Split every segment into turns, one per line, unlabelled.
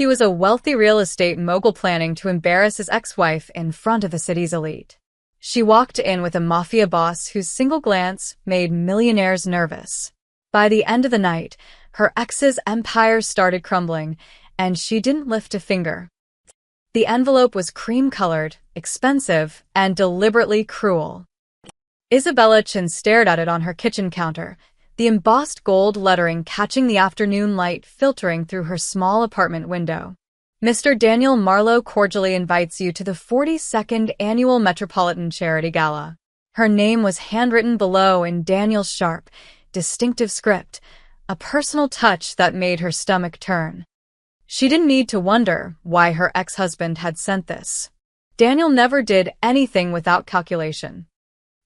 He was a wealthy real estate mogul planning to embarrass his ex-wife in front of the city's elite. She walked in with a mafia boss whose single glance made millionaires nervous. By the end of the night, her ex's empire started crumbling, and she didn't lift a finger. The envelope was cream-colored, expensive, and deliberately cruel. Isabella Chin stared at it on her kitchen counter, the embossed gold lettering catching the afternoon light filtering through her small apartment window. Mr. Daniel Marlowe cordially invites you to the 42nd Annual Metropolitan Charity Gala. Her name was handwritten below in Daniel's sharp, distinctive script, a personal touch that made her stomach turn. She didn't need to wonder why her ex-husband had sent this. Daniel never did anything without calculation.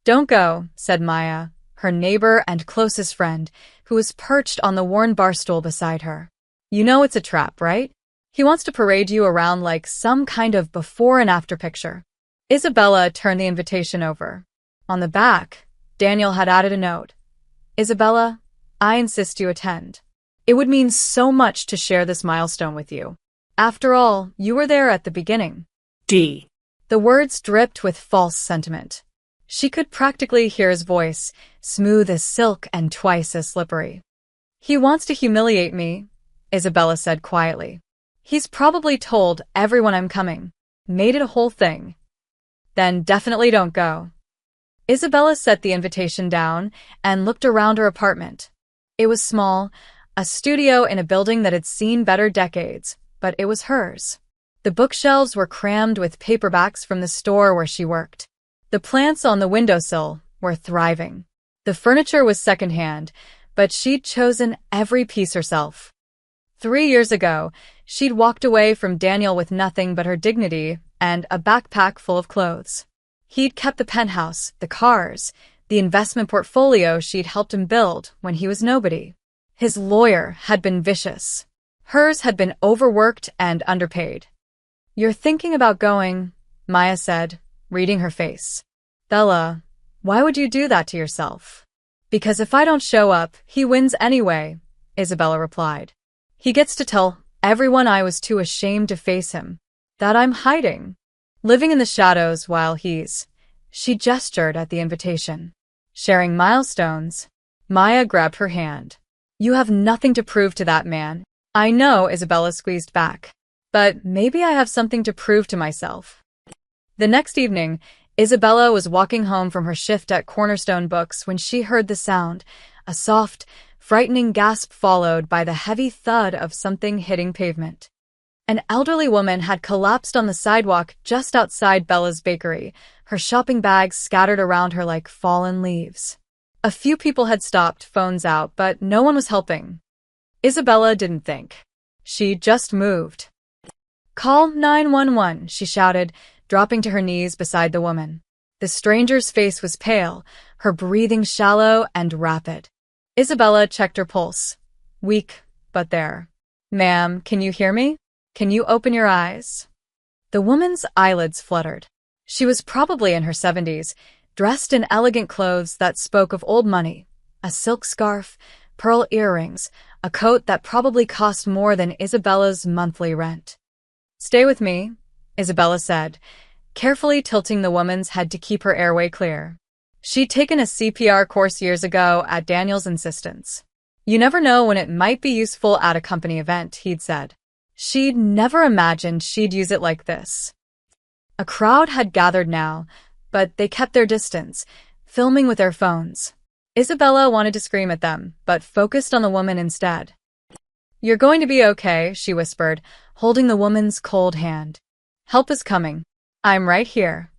"Don't go," said Maya, her neighbor and closest friend, who was perched on the worn bar stool beside her. "You know it's a trap, right? He wants to parade you around like some kind of before and after picture." Isabella turned the invitation over. On the back, Daniel had added a note. "Isabella, I insist you attend. It would mean so much to share this milestone with you. After all, you were there at the beginning."
D.
The words dripped with false sentiment. She could practically hear his voice, smooth as silk and twice as slippery. "He wants to humiliate me," Isabella said quietly. "He's probably told everyone I'm coming. Made it a whole thing." "Then definitely don't go." Isabella set the invitation down and looked around her apartment. It was small, a studio in a building that had seen better decades, but it was hers. The bookshelves were crammed with paperbacks from the store where she worked. The plants on the windowsill were thriving. The furniture was secondhand, but she'd chosen every piece herself. 3 years ago, she'd walked away from Daniel with nothing but her dignity and a backpack full of clothes. He'd kept the penthouse, the cars, the investment portfolio she'd helped him build when he was nobody. His lawyer had been vicious. Hers had been overworked and underpaid. "You're thinking about going," Maya said, reading her face. "Bella, why would you do that to yourself?" "Because if I don't show up, he wins anyway," Isabella replied. "He gets to tell everyone I was too ashamed to face him, that I'm hiding, living in the shadows while he's—" She gestured at the invitation. "Sharing milestones." Maya grabbed her hand. "You have nothing to prove to that man." "I know," Isabella squeezed back. "But maybe I have something to prove to myself." The next evening, Isabella was walking home from her shift at Cornerstone Books when she heard the sound, a soft, frightening gasp followed by the heavy thud of something hitting pavement. An elderly woman had collapsed on the sidewalk just outside Bella's bakery, her shopping bags scattered around her like fallen leaves. A few people had stopped, phones out, but no one was helping. Isabella didn't think. She just moved. "Call 911, she shouted, dropping to her knees beside the woman. The stranger's face was pale, her breathing shallow and rapid. Isabella checked her pulse. Weak, but there. "Ma'am, can you hear me? Can you open your eyes?" The woman's eyelids fluttered. She was probably in her 70s, dressed in elegant clothes that spoke of old money, a silk scarf, pearl earrings, a coat that probably cost more than Isabella's monthly rent. "Stay with me," Isabella said, carefully tilting the woman's head to keep her airway clear. She'd taken a CPR course years ago at Daniel's insistence. "You never know when it might be useful at a company event," he'd said. She'd never imagined she'd use it like this. A crowd had gathered now, but they kept their distance, filming with their phones. Isabella wanted to scream at them, but focused on the woman instead. "You're going to be okay," she whispered, holding the woman's cold hand. "Help is coming. I'm right here."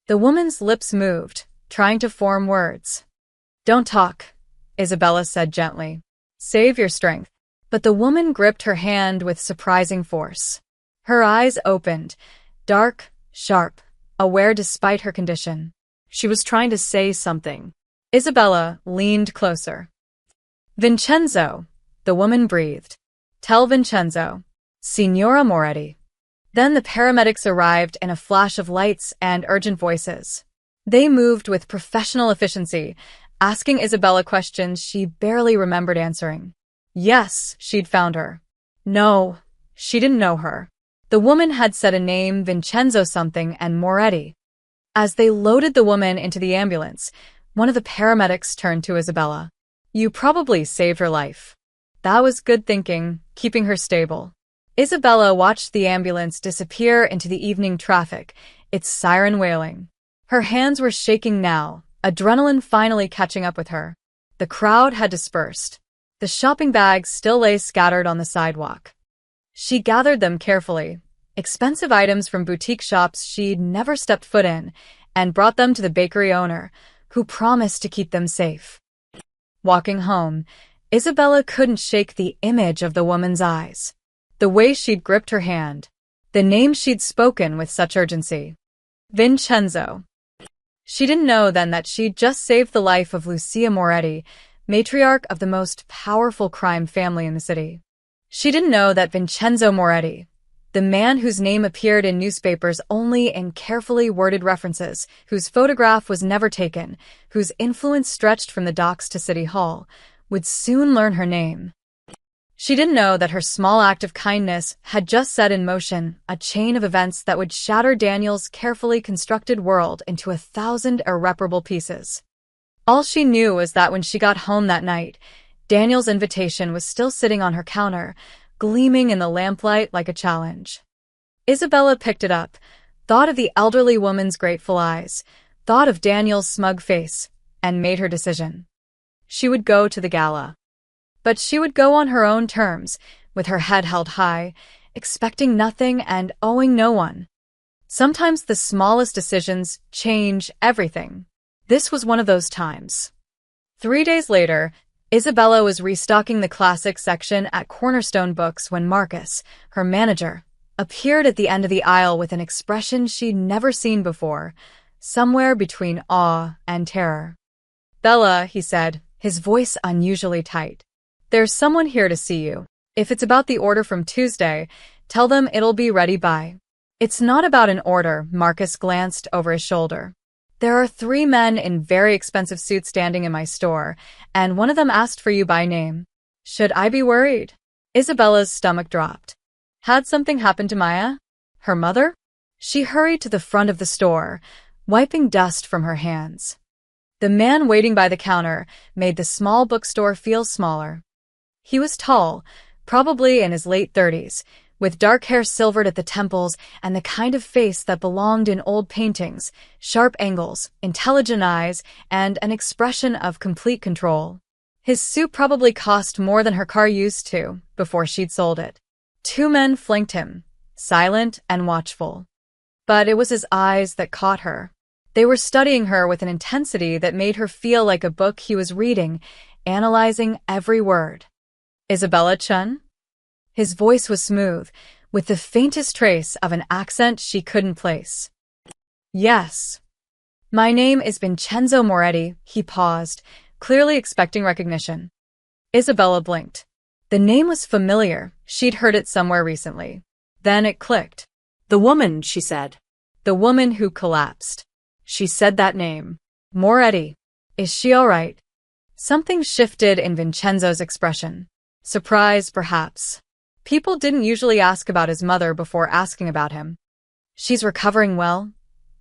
The woman's lips moved, trying to form words. "Don't talk," Isabella said gently. "Save your strength." But the woman gripped her hand with surprising force. Her eyes opened, dark, sharp, aware despite her condition. She was trying to say something. Isabella leaned closer. "Vincenzo," the woman breathed. "Tell Vincenzo. Signora Moretti." Then the paramedics arrived in a flash of lights and urgent voices. They moved with professional efficiency, asking Isabella questions she barely remembered answering. Yes, she'd found her. No, She didn't know her. The woman had said a name, Vincenzo something, and Moretti. As they loaded the woman into the ambulance, one of the paramedics turned to Isabella. You probably saved her life. That was good thinking, keeping her stable. Isabella watched the ambulance disappear into the evening traffic, its siren wailing. Her hands were shaking now, adrenaline finally catching up with her. The crowd had dispersed. The shopping bags still lay scattered on the sidewalk. She gathered them carefully, expensive items from boutique shops she'd never stepped foot in, and brought them to the bakery owner, who promised to keep them safe. Walking home, Isabella couldn't shake the image of the woman's eyes. The way she'd gripped her hand. The name she'd spoken with such urgency. Vincenzo. She didn't know then that she'd just saved the life of Lucia Moretti, matriarch of the most powerful crime family in the city. She didn't know that Vincenzo Moretti, the man whose name appeared in newspapers only in carefully worded references, whose photograph was never taken, whose influence stretched from the docks to City Hall, would soon learn her name. She didn't know that her small act of kindness had just set in motion a chain of events that would shatter Daniel's carefully constructed world into 1,000 irreparable pieces. All she knew was that when she got home that night, Daniel's invitation was still sitting on her counter, gleaming in the lamplight like a challenge. Isabella picked it up, thought of the elderly woman's grateful eyes, thought of Daniel's smug face, and made her decision. She would go to the gala. But she would go on her own terms, with her head held high, expecting nothing and owing no one. Sometimes the smallest decisions change everything. This was one of those times. 3 days later, Isabella was restocking the classics section at Cornerstone Books when Marcus, her manager, appeared at the end of the aisle with an expression she'd never seen before, somewhere between awe and terror. Bella, he said, his voice unusually tight. There's someone here to see you. If it's about the order from Tuesday, tell them it'll be ready by. It's not about an order, Marcus glanced over his shoulder. There are 3 men in very expensive suits standing in my store, and one of them asked for you by name. Should I be worried? Isabella's stomach dropped. Had something happened to Maya? Her mother? She hurried to the front of the store, wiping dust from her hands. The man waiting by the counter made the small bookstore feel smaller. He was tall, probably in his late 30s, with dark hair silvered at the temples and the kind of face that belonged in old paintings, sharp angles, intelligent eyes, and an expression of complete control. His suit probably cost more than her car used to before she'd sold it. 2 men flanked him, silent and watchful. But it was his eyes that caught her. They were studying her with an intensity that made her feel like a book he was reading, analyzing every word. Isabella Chun? His voice was smooth, with the faintest trace of an accent she couldn't place. Yes. My name is Vincenzo Moretti, he paused, clearly expecting recognition. Isabella blinked. The name was familiar, she'd heard it somewhere recently. Then it clicked. The woman, she said. The woman who collapsed. She said that name. Moretti. Is she all right? Something shifted in Vincenzo's expression. Surprise, perhaps. People didn't usually ask about his mother before asking about him. She's recovering well?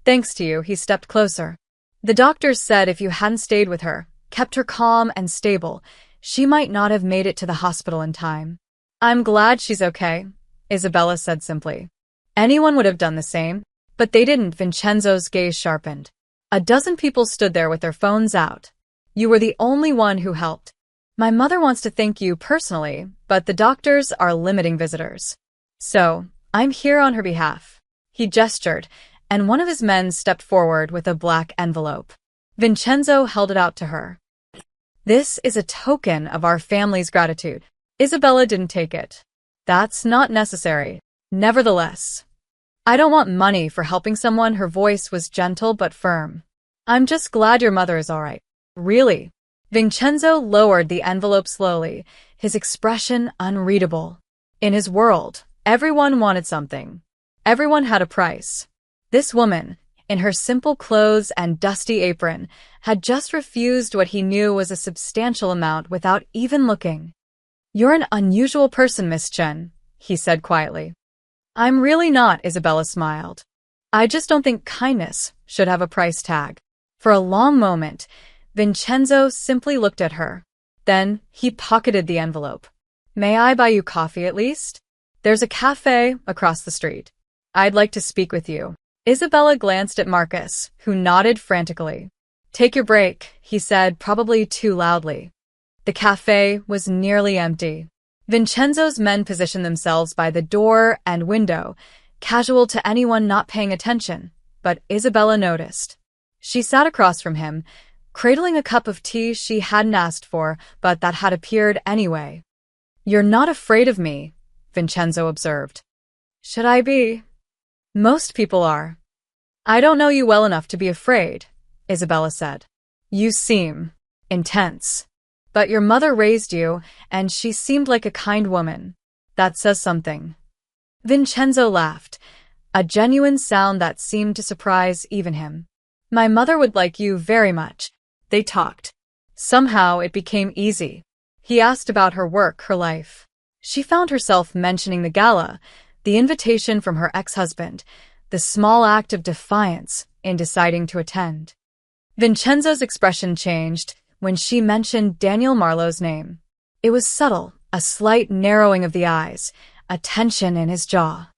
Thanks to you, he stepped closer. The doctors said if you hadn't stayed with her, kept her calm and stable, she might not have made it to the hospital in time. I'm glad she's okay, Isabella said simply. Anyone would have done the same, but they didn't. Vincenzo's gaze sharpened. A dozen people stood there with their phones out. You were the only one who helped. My mother wants to thank you personally, but the doctors are limiting visitors. So, I'm here on her behalf. He gestured, and one of his men stepped forward with a black envelope. Vincenzo held it out to her. This is a token of our family's gratitude. Isabella didn't take it. That's not necessary. Nevertheless, I don't want money for helping someone. Her voice was gentle but firm. I'm just glad your mother is all right. Really? Vincenzo lowered the envelope slowly, his expression unreadable. In his world, everyone wanted something. Everyone had a price. This woman, in her simple clothes and dusty apron, had just refused what he knew was a substantial amount without even looking. You're an unusual person, Miss Chen, he said quietly. I'm really not, Isabella smiled. I just don't think kindness should have a price tag. For a long moment, Vincenzo simply looked at her. Then he pocketed the envelope. May I buy you coffee at least? There's a cafe across the street. I'd like to speak with you. Isabella glanced at Marcus, who nodded frantically. Take your break, he said, probably too loudly. The cafe was nearly empty. Vincenzo's men positioned themselves by the door and window, casual to anyone not paying attention, but Isabella noticed. She sat across from him, cradling a cup of tea she hadn't asked for, but that had appeared anyway. You're not afraid of me, Vincenzo observed. Should I be? Most people are. I don't know you well enough to be afraid, Isabella said. You seem intense. But your mother raised you, and she seemed like a kind woman. That says something. Vincenzo laughed, a genuine sound that seemed to surprise even him. My mother would like you very much. They talked. Somehow it became easy. He asked about her work, her life. She found herself mentioning the gala, the invitation from her ex-husband, the small act of defiance in deciding to attend. Vincenzo's expression changed when she mentioned Daniel Marlowe's name. It was subtle, a slight narrowing of the eyes, a tension in his jaw.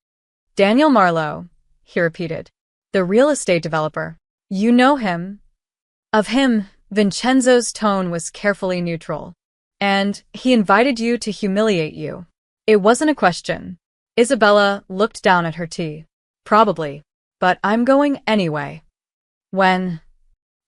Daniel Marlowe, he repeated. The real estate developer. You know him? Of him, Vincenzo's tone was carefully neutral. And he invited you to humiliate you. It wasn't a question. Isabella looked down at her tea. Probably. But I'm going anyway. When?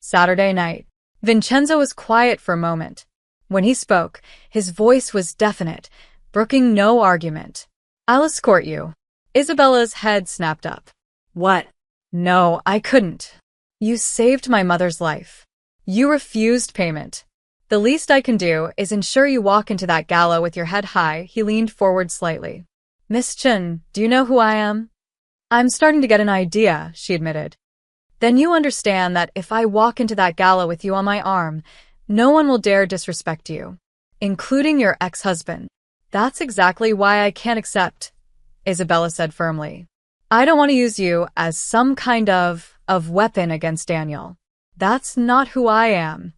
Saturday night. Vincenzo was quiet for a moment. When he spoke, his voice was definite, brooking no argument. I'll escort you. Isabella's head snapped up. What? No, I couldn't. You saved my mother's life. You refused payment. The least I can do is ensure you walk into that gala with your head high. He leaned forward slightly. Miss Chen, do you know who I am? I'm starting to get an idea, she admitted. Then you understand that if I walk into that gala with you on my arm, no one will dare disrespect you, including your ex-husband. That's exactly why I can't accept, Isabella said firmly. I don't want to use you as some kind of weapon against Daniel. That's not who I am.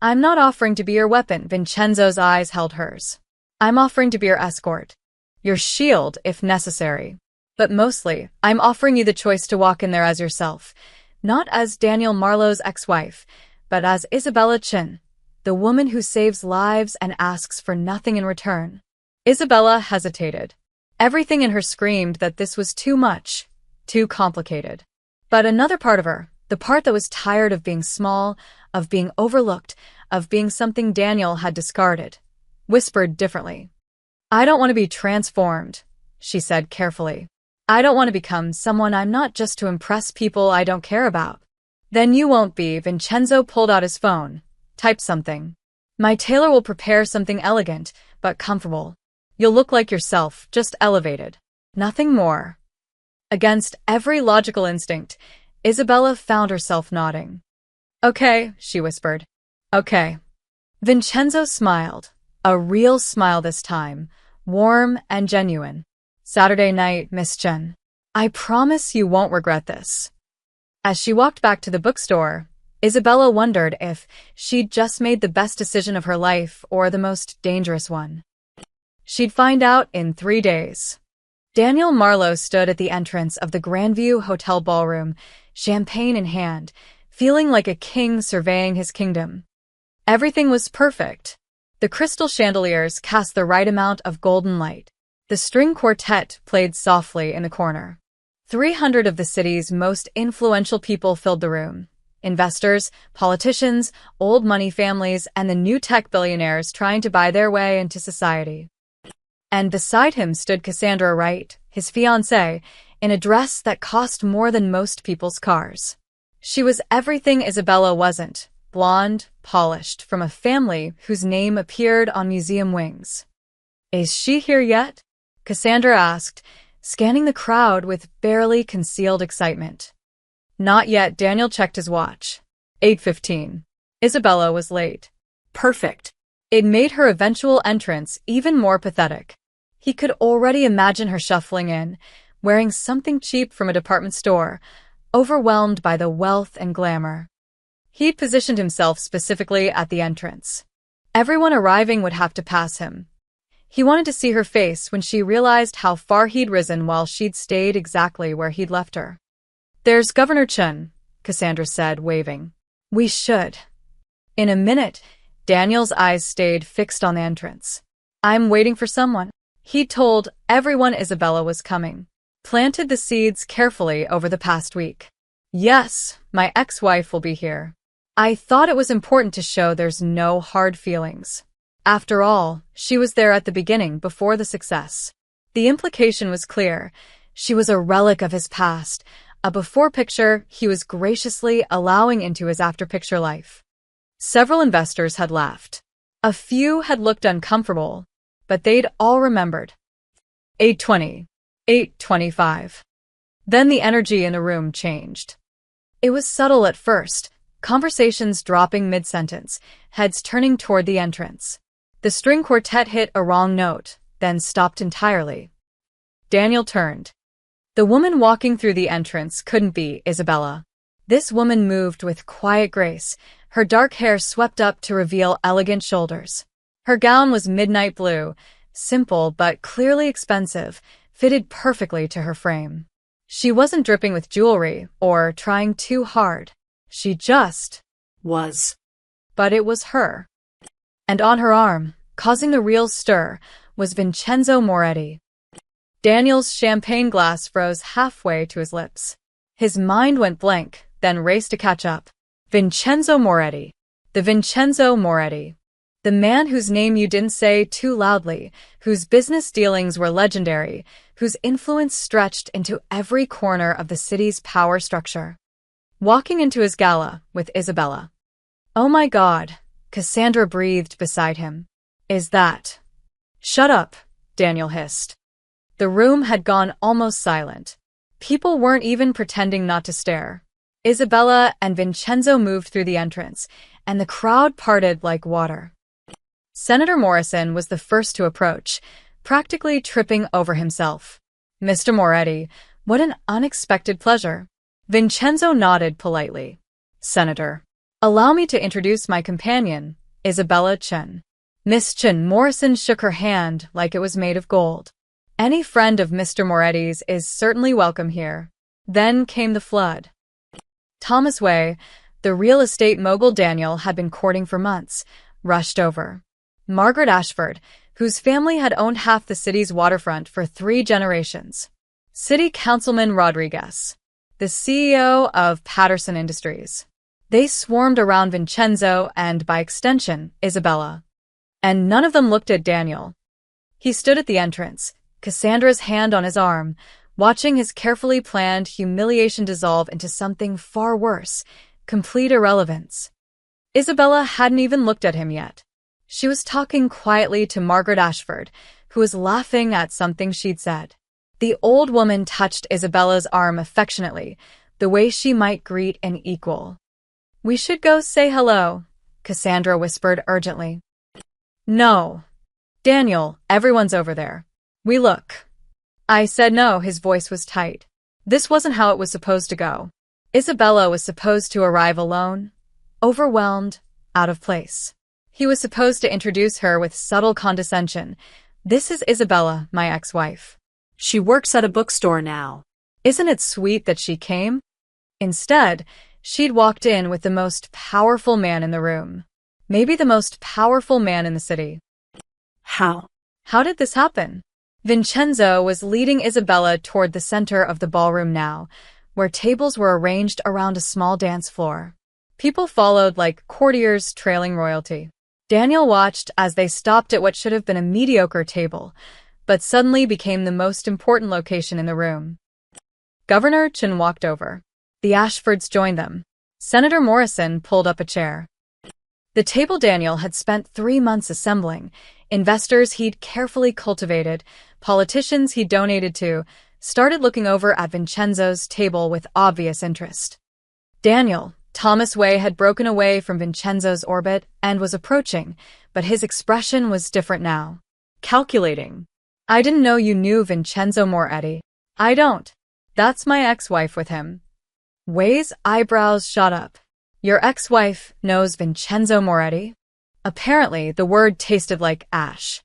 I'm not offering to be your weapon, Vincenzo's eyes held hers. I'm offering to be your escort, your shield if necessary. But mostly, I'm offering you the choice to walk in there as yourself, not as Daniel Marlowe's ex-wife, but as Isabella Chen, the woman who saves lives and asks for nothing in return. Isabella hesitated. Everything in her screamed that this was too much, too complicated. But another part of her, the part that was tired of being small, of being overlooked, of being something Daniel had discarded, whispered differently. I don't want to be transformed, she said carefully. I don't want to become someone I'm not just to impress people I don't care about. Then you won't be. Vincenzo pulled out his phone. Type something. My tailor will prepare something elegant, but comfortable. You'll look like yourself, just elevated. Nothing more. Against every logical instinct, Isabella found herself nodding. Okay, she whispered. Okay. Vincenzo smiled. A real smile this time, warm and genuine. Saturday night, Miss Chen. I promise you won't regret this. As she walked back to the bookstore, Isabella wondered if she'd just made the best decision of her life or the most dangerous one. She'd find out in 3 days. Daniel Marlowe stood at the entrance of the Grandview Hotel ballroom, champagne in hand, feeling like a king surveying his kingdom. Everything was perfect. The crystal chandeliers cast the right amount of golden light. The string quartet played softly in the corner. 300 of the city's most influential people filled the room. Investors, politicians, old money families, and the new tech billionaires trying to buy their way into society. And beside him stood Cassandra Wright, his fiancée, in a dress that cost more than most people's cars. She was everything Isabella wasn't, blonde, polished, from a family whose name appeared on museum wings. Is she here yet? Cassandra asked, scanning the crowd with barely concealed excitement. Not yet. Daniel checked his watch. 8:15. Isabella was late. Perfect. It made her eventual entrance even more pathetic. He could already imagine her shuffling in, wearing something cheap from a department store, overwhelmed by the wealth and glamour. He'd positioned himself specifically at the entrance. Everyone arriving would have to pass him. He wanted to see her face when she realized how far he'd risen while she'd stayed exactly where he'd left her. "There's Governor Chen," Cassandra said, waving. "We should." In a minute, Daniel's eyes stayed fixed on the entrance. "I'm waiting for someone." He'd told everyone Isabella was coming. Planted the seeds carefully over the past week. "Yes, my ex-wife will be here. I thought it was important to show there's no hard feelings." After all, she was there at the beginning before the success. The implication was clear. She was a relic of his past, a before picture he was graciously allowing into his after-picture life. Several investors had laughed. A few had looked uncomfortable, but they'd all remembered. 8:20. 8:25. Then the energy in the room changed. It was subtle at first, conversations dropping mid-sentence, heads turning toward the entrance. The string quartet hit a wrong note, then stopped entirely. Daniel turned. The woman walking through the entrance couldn't be Isabella. This woman moved with quiet grace, her dark hair swept up to reveal elegant shoulders. Her gown was midnight blue, simple but clearly expensive, fitted perfectly to her frame. She wasn't dripping with jewelry or trying too hard. She just was. But it was her. And on her arm, causing the real stir, was Vincenzo Moretti. Daniel's champagne glass froze halfway to his lips. His mind went blank, then raced to catch up. Vincenzo Moretti. The Vincenzo Moretti. The man whose name you didn't say too loudly, whose business dealings were legendary, whose influence stretched into every corner of the city's power structure. Walking into his gala with Isabella. "Oh my God," Cassandra breathed beside him. "Is that—" "Shut up," Daniel hissed. The room had gone almost silent. People weren't even pretending not to stare. Isabella and Vincenzo moved through the entrance, and the crowd parted like water. Senator Morrison was the first to approach, practically tripping over himself. "Mr. Moretti, what an unexpected pleasure." Vincenzo nodded politely. "Senator, allow me to introduce my companion, Isabella Chen." Miss Chen. Morrison shook her hand like it was made of gold. "Any friend of Mr. Moretti's is certainly welcome here." Then came the flood. Thomas Way, the real estate mogul Daniel had been courting for months, rushed over. Margaret Ashford, whose family had owned half the city's waterfront for 3 generations. City Councilman Rodriguez, the CEO of Patterson Industries. They swarmed around Vincenzo and, by extension, Isabella. And none of them looked at Daniel. He stood at the entrance, Cassandra's hand on his arm, watching his carefully planned humiliation dissolve into something far worse, complete irrelevance. Isabella hadn't even looked at him yet. She was talking quietly to Margaret Ashford, who was laughing at something she'd said. The old woman touched Isabella's arm affectionately, the way she might greet an equal. "We should go say hello," Cassandra whispered urgently. "No. Daniel, everyone's over there. We look." I said no, his voice was tight. This wasn't how it was supposed to go. Isabella was supposed to arrive alone, overwhelmed, out of place. He was supposed to introduce her with subtle condescension. "This is Isabella, my ex-wife. She works at a bookstore now. Isn't it sweet that she came?" Instead, she'd walked in with the most powerful man in the room. Maybe the most powerful man in the city. How did this happen? Vincenzo was leading Isabella toward the center of the ballroom now, where tables were arranged around a small dance floor. People followed like courtiers trailing royalty. Daniel watched as they stopped at what should have been a mediocre table, but suddenly became the most important location in the room. Governor Chen walked over. The Ashfords joined them. Senator Morrison pulled up a chair. The table Daniel had spent 3 months assembling, investors he'd carefully cultivated, politicians he'd donated to, started looking over at Vincenzo's table with obvious interest. Daniel, Thomas Way, had broken away from Vincenzo's orbit and was approaching, but his expression was different now. Calculating. I didn't know you knew Vincenzo Moretti. I don't. That's my ex-wife with him. Wei's eyebrows shot up. Your ex-wife knows Vincenzo Moretti? Apparently, the word tasted like ash.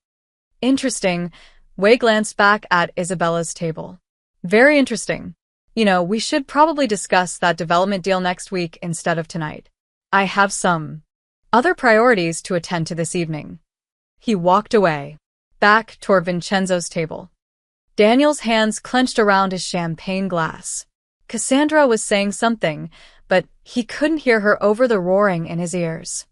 Interesting. Wei glanced back at Isabella's table. Very interesting. You know, we should probably discuss that development deal next week instead of tonight. I have some other priorities to attend to this evening. He walked away, back toward Vincenzo's table. Daniel's hands clenched around his champagne glass. Cassandra was saying something, but he couldn't hear her over the roaring in his ears.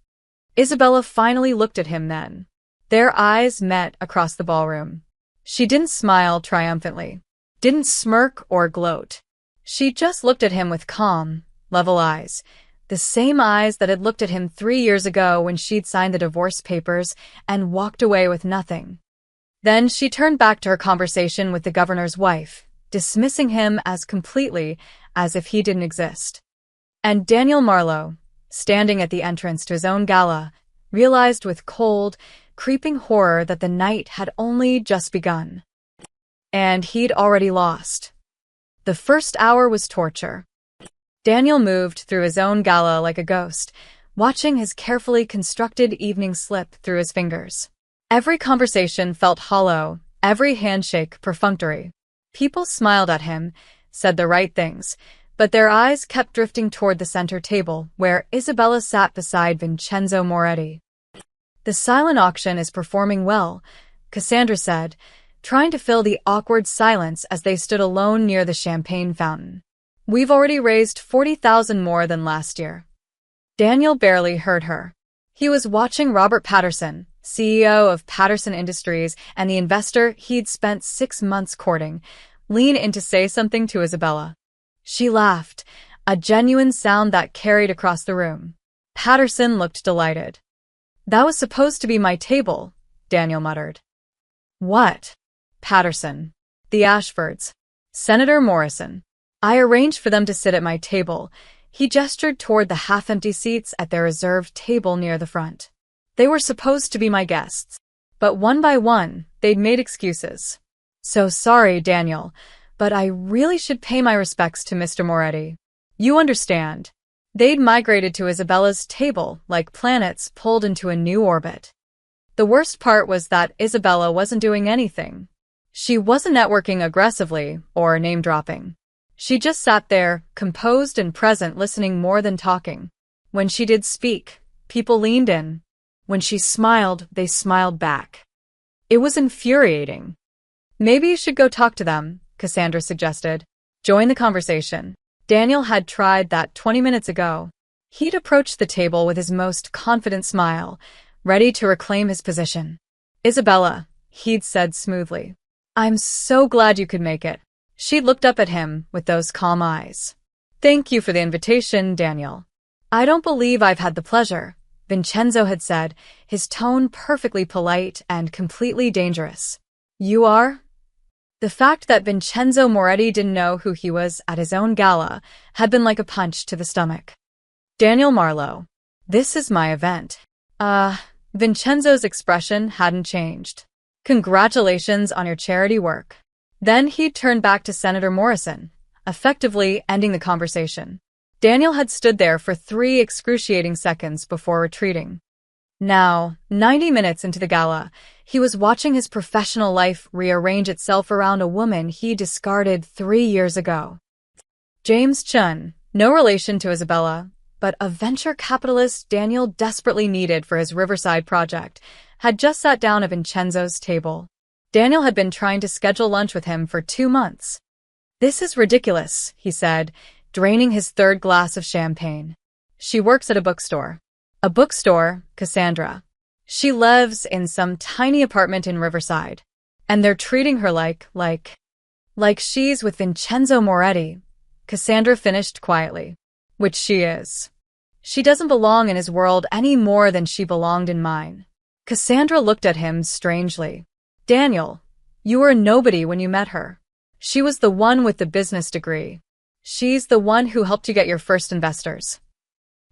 Isabella finally looked at him then. Their eyes met across the ballroom. She didn't smile triumphantly, didn't smirk or gloat. She just looked at him with calm, level eyes, the same eyes that had looked at him 3 years ago when she'd signed the divorce papers and walked away with nothing. Then she turned back to her conversation with the governor's wife, dismissing him as completely as if he didn't exist. And Daniel Marlowe, standing at the entrance to his own gala, realized with cold, creeping horror that the night had only just begun. And he'd already lost. The first hour was torture. Daniel moved through his own gala like a ghost, watching his carefully constructed evening slip through his fingers. Every conversation felt hollow, every handshake perfunctory. People smiled at him, said the right things, but their eyes kept drifting toward the center table, where Isabella sat beside Vincenzo Moretti. The silent auction is performing well, Cassandra said, trying to fill the awkward silence as they stood alone near the champagne fountain. We've already raised 40,000 more than last year. Daniel barely heard her. He was watching Robert Patterson, CEO of Patterson Industries and the investor he'd spent 6 months courting, lean in to say something to Isabella. She laughed, a genuine sound that carried across the room. Patterson looked delighted. That was supposed to be my table, Daniel muttered. What? Patterson. The Ashfords. Senator Morrison. I arranged for them to sit at my table. He gestured toward the half-empty seats at their reserved table near the front. They were supposed to be my guests, but one by one, they'd made excuses. So sorry, Daniel, but I really should pay my respects to Mr. Moretti. You understand. They'd migrated to Isabella's table like planets pulled into a new orbit. The worst part was that Isabella wasn't doing anything. She wasn't networking aggressively or name-dropping. She just sat there, composed and present, listening more than talking. When she did speak, people leaned in. When she smiled, they smiled back. It was infuriating. Maybe you should go talk to them, Cassandra suggested. Join the conversation. Daniel had tried that 20 minutes ago. He'd approached the table with his most confident smile, ready to reclaim his position. Isabella, he'd said smoothly. I'm so glad you could make it. She looked up at him with those calm eyes. Thank you for the invitation, Daniel. I don't believe I've had the pleasure, Vincenzo had said, his tone perfectly polite and completely dangerous. You are? The fact that Vincenzo Moretti didn't know who he was at his own gala had been like a punch to the stomach. Daniel Marlowe. This is my event. Vincenzo's expression hadn't changed. Congratulations on your charity work. Then he turned back to Senator Morrison, effectively ending the conversation. Daniel had stood there for 3 excruciating seconds before retreating. Now, 90 minutes into the gala, he was watching his professional life rearrange itself around a woman he discarded 3 years ago. James Chun, no relation to Isabella, but a venture capitalist Daniel desperately needed for his Riverside project, had just sat down at Vincenzo's table. Daniel had been trying to schedule lunch with him for 2 months. This is ridiculous, he said, draining his 3rd glass of champagne. She works at a bookstore. A bookstore, Cassandra. She lives in some tiny apartment in Riverside. And they're treating her like she's with Vincenzo Moretti, Cassandra finished quietly. Which she is. She doesn't belong in his world any more than she belonged in mine. Cassandra looked at him strangely. Daniel, you were a nobody when you met her. She was the one with the business degree. She's the one who helped you get your first investors.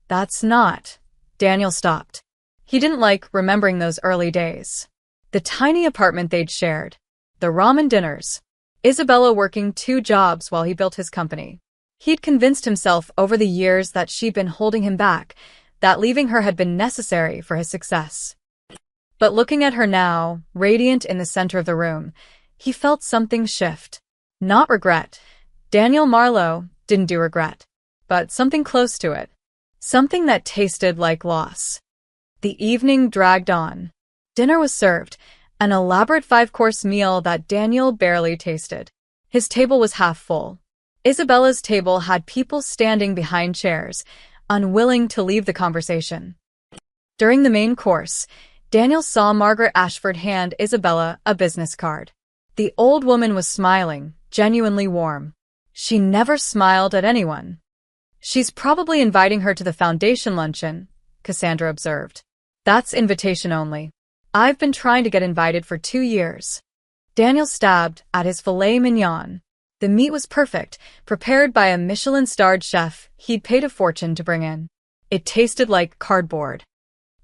That's not. Daniel stopped. He didn't like remembering those early days. The tiny apartment they'd shared. the ramen dinners, Isabella working 2 jobs while he built his company. He'd convinced himself over the years that she'd been holding him back, that leaving her had been necessary for his success. But looking at her now, radiant in the center of the room, he felt something shift. Not regret. Daniel Marlowe didn't do regret, but something close to it. Something that tasted like loss. The evening dragged on. Dinner was served, an elaborate 5-course meal that Daniel barely tasted. His table was half full. Isabella's table had people standing behind chairs, unwilling to leave the conversation. During the main course, Daniel saw Margaret Ashford hand Isabella a business card. The old woman was smiling, genuinely warm. She never smiled at anyone. "She's probably inviting her to the foundation luncheon," Cassandra observed. "That's invitation only. I've been trying to get invited for 2 years." Daniel stabbed at his filet mignon. The meat was perfect, prepared by a Michelin-starred chef he'd paid a fortune to bring in. It tasted like cardboard.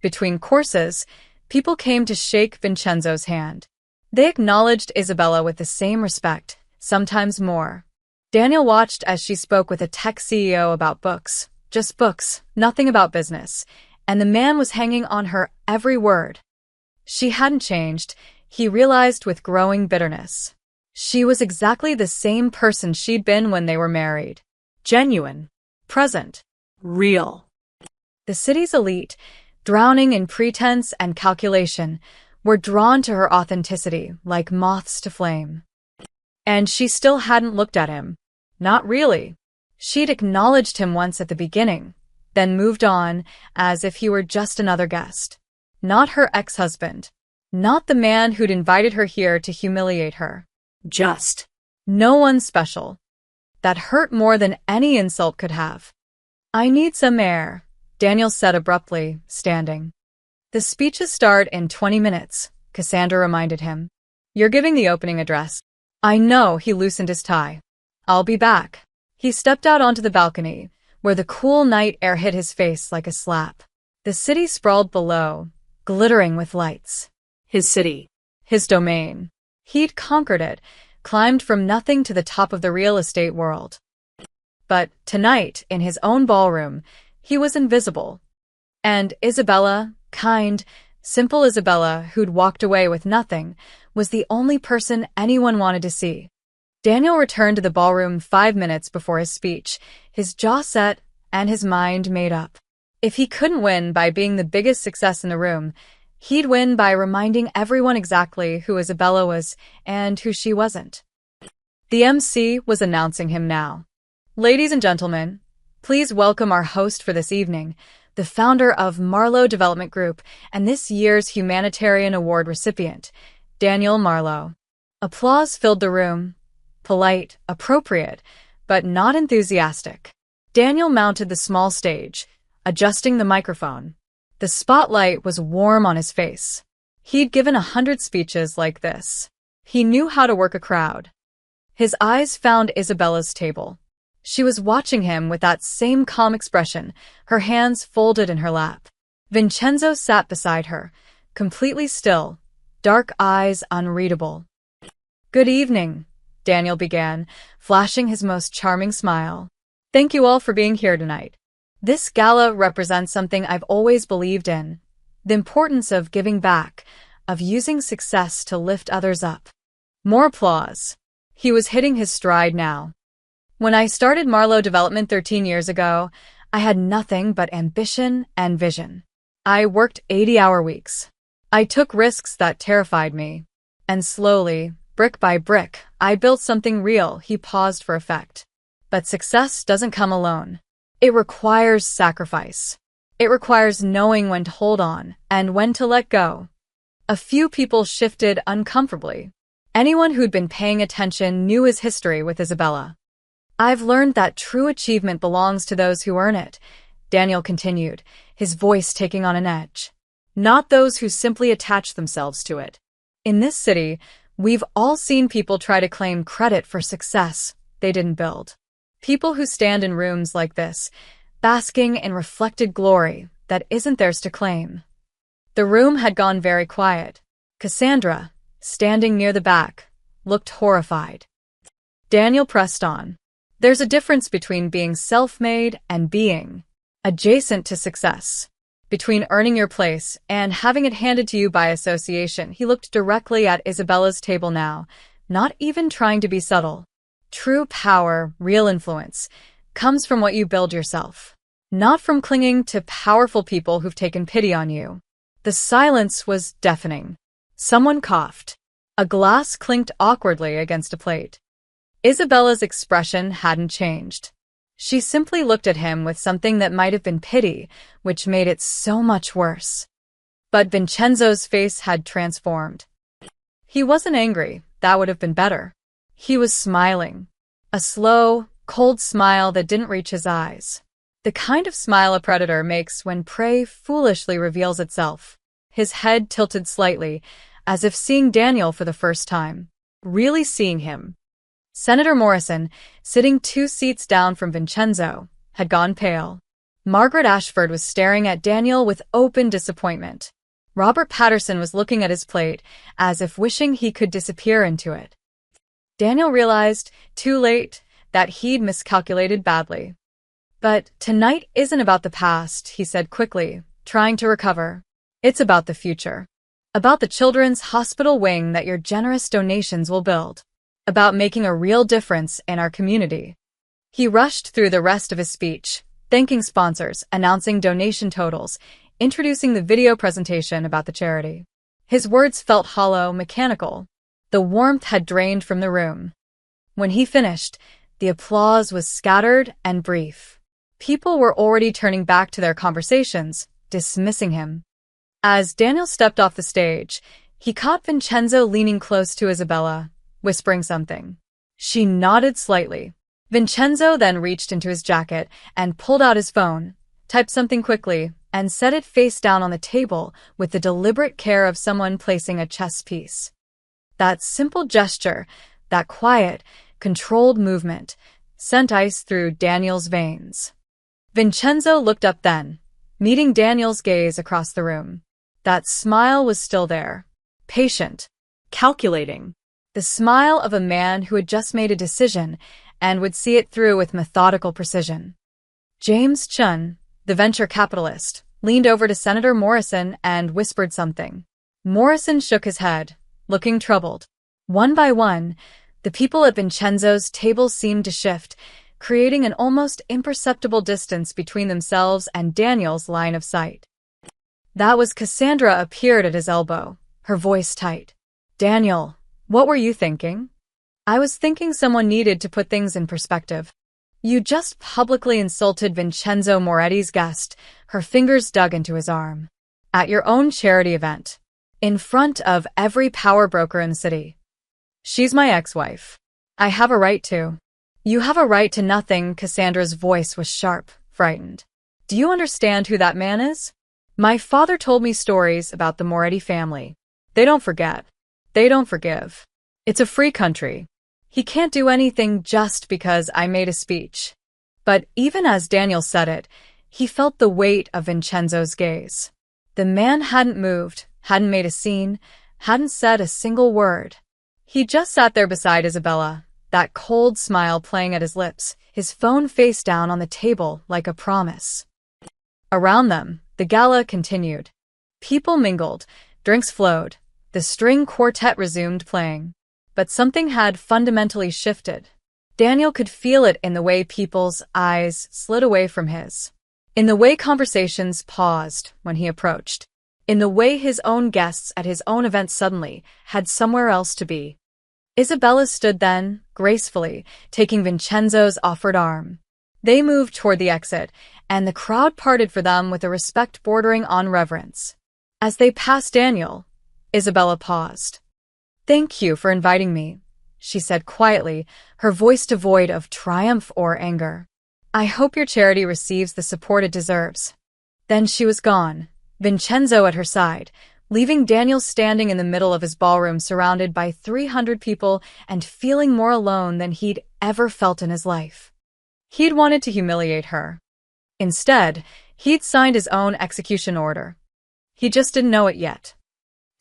Between courses, people came to shake Vincenzo's hand. They acknowledged Isabella with the same respect, sometimes more. Daniel watched as she spoke with a tech CEO about books, just books, nothing about business, and the man was hanging on her every word. She hadn't changed, he realized with growing bitterness. She was exactly the same person she'd been when they were married. Genuine, present, real. The city's elite, drowning in pretense and calculation, were drawn to her authenticity like moths to flame. And she still hadn't looked at him. Not really. She'd acknowledged him once at the beginning, then moved on as if he were just another guest. Not her ex-husband. Not the man who'd invited her here to humiliate her. Just no one special. That hurt more than any insult could have. "I need some air," Daniel said abruptly, standing. "The speeches start in 20 minutes, Cassandra reminded him. "You're giving the opening address." "I know," he loosened his tie. "I'll be back." He stepped out onto the balcony, where the cool night air hit his face like a slap. The city sprawled below, glittering with lights. His city. His domain. He'd conquered it, climbed from nothing to the top of the real estate world. But tonight, in his own ballroom, he was invisible. And Isabella, kind, simple Isabella, who'd walked away with nothing, was the only person anyone wanted to see. Daniel returned to the ballroom 5 minutes before his speech, his jaw set and his mind made up. If he couldn't win by being the biggest success in the room, he'd win by reminding everyone exactly who Isabella was and who she wasn't. The MC was announcing him now. "Ladies and gentlemen, please welcome our host for this evening, the founder of Marlowe Development Group and this year's Humanitarian Award recipient, Daniel Marlowe." Applause filled the room. Polite, appropriate, but not enthusiastic. Daniel mounted the small stage, adjusting the microphone. The spotlight was warm on his face. He'd given 100 speeches like this. He knew how to work a crowd. His eyes found Isabella's table. She was watching him with that same calm expression, her hands folded in her lap. Vincenzo sat beside her, completely still, dark eyes unreadable. "Good evening," Daniel began, flashing his most charming smile. "Thank you all for being here tonight. This gala represents something I've always believed in, the importance of giving back, of using success to lift others up." More applause. He was hitting his stride now. "When I started Marlowe Development 13 years ago, I had nothing but ambition and vision. I worked 80-hour weeks. I took risks that terrified me. And slowly, brick by brick, I built something real." He paused for effect. "But success doesn't come alone. It requires sacrifice. It requires knowing when to hold on and when to let go." A few people shifted uncomfortably. Anyone who'd been paying attention knew his history with Isabella. "I've learned that true achievement belongs to those who earn it," Daniel continued, his voice taking on an edge. "Not those who simply attach themselves to it. In this city, we've all seen people try to claim credit for success they didn't build. People who stand in rooms like this, basking in reflected glory that isn't theirs to claim." The room had gone very quiet. Cassandra, standing near the back, looked horrified. Daniel pressed on. There's a difference between being self-made and being adjacent to success. Between earning your place and having it handed to you by association. He looked directly at Isabella's table now, not even trying to be subtle. True power, real influence, comes from what you build yourself, not from clinging to powerful people who've taken pity on you. The silence was deafening. Someone coughed. A glass clinked awkwardly against a plate. Isabella's expression hadn't changed. She simply looked at him with something that might have been pity, which made it so much worse. But Vincenzo's face had transformed. He wasn't angry. That would have been better. He was smiling. A slow, cold smile that didn't reach his eyes. The kind of smile a predator makes when prey foolishly reveals itself. His head tilted slightly, as if seeing Daniel for the first time. Really seeing him. Senator Morrison, sitting 2 seats down from Vincenzo, had gone pale. Margaret Ashford was staring at Daniel with open disappointment. Robert Patterson was looking at his plate, as if wishing he could disappear into it. Daniel realized, too late, that he'd miscalculated badly. But tonight isn't about the past, he said quickly, trying to recover. It's about the future. About the children's hospital wing that your generous donations will build. About making a real difference in our community. He rushed through the rest of his speech, thanking sponsors, announcing donation totals, introducing the video presentation about the charity. His words felt hollow, mechanical. The warmth had drained from the room. When he finished, the applause was scattered and brief. People were already turning back to their conversations, dismissing him. As Daniel stepped off the stage, he caught Vincenzo leaning close to Isabella, whispering something. She nodded slightly. Vincenzo then reached into his jacket and pulled out his phone, typed something quickly, and set it face down on the table with the deliberate care of someone placing a chess piece. That simple gesture, that quiet, controlled movement, sent ice through Daniel's veins. Vincenzo looked up then, meeting Daniel's gaze across the room. That smile was still there, patient, calculating. The smile of a man who had just made a decision and would see it through with methodical precision. James Chun, the venture capitalist, leaned over to Senator Morrison and whispered something. Morrison shook his head, looking troubled. One by one, the people at Vincenzo's table seemed to shift, creating an almost imperceptible distance between themselves and Daniel's line of sight. That was Cassandra appeared at his elbow, her voice tight. Daniel, what were you thinking? I was thinking someone needed to put things in perspective. You just publicly insulted Vincenzo Moretti's guest, her fingers dug into his arm. At your own charity event. In front of every power broker in the city. She's my ex-wife. I have a right to. You have a right to nothing. Cassandra's voice was sharp, frightened. Do you understand who that man is? My father told me stories about the Moretti family. They don't forget. They don't forgive. It's a free country. He can't do anything just because I made a speech. But even as Daniel said it, he felt the weight of Vincenzo's gaze. The man hadn't moved, hadn't made a scene, hadn't said a single word. He just sat there beside Isabella, that cold smile playing at his lips, his phone face down on the table like a promise. Around them, the gala continued. People mingled, drinks flowed, the string quartet resumed playing. But something had fundamentally shifted. Daniel could feel it in the way people's eyes slid away from his. In the way conversations paused when he approached. In the way his own guests at his own event suddenly had somewhere else to be. Isabella stood then, gracefully, taking Vincenzo's offered arm. They moved toward the exit, and the crowd parted for them with a respect bordering on reverence. As they passed Daniel, Isabella paused. Thank you for inviting me, she said quietly, her voice devoid of triumph or anger. I hope your charity receives the support it deserves. Then she was gone, Vincenzo at her side, leaving Daniel standing in the middle of his ballroom surrounded by 300 people and feeling more alone than he'd ever felt in his life. He'd wanted to humiliate her. Instead, he'd signed his own execution order. He just didn't know it yet.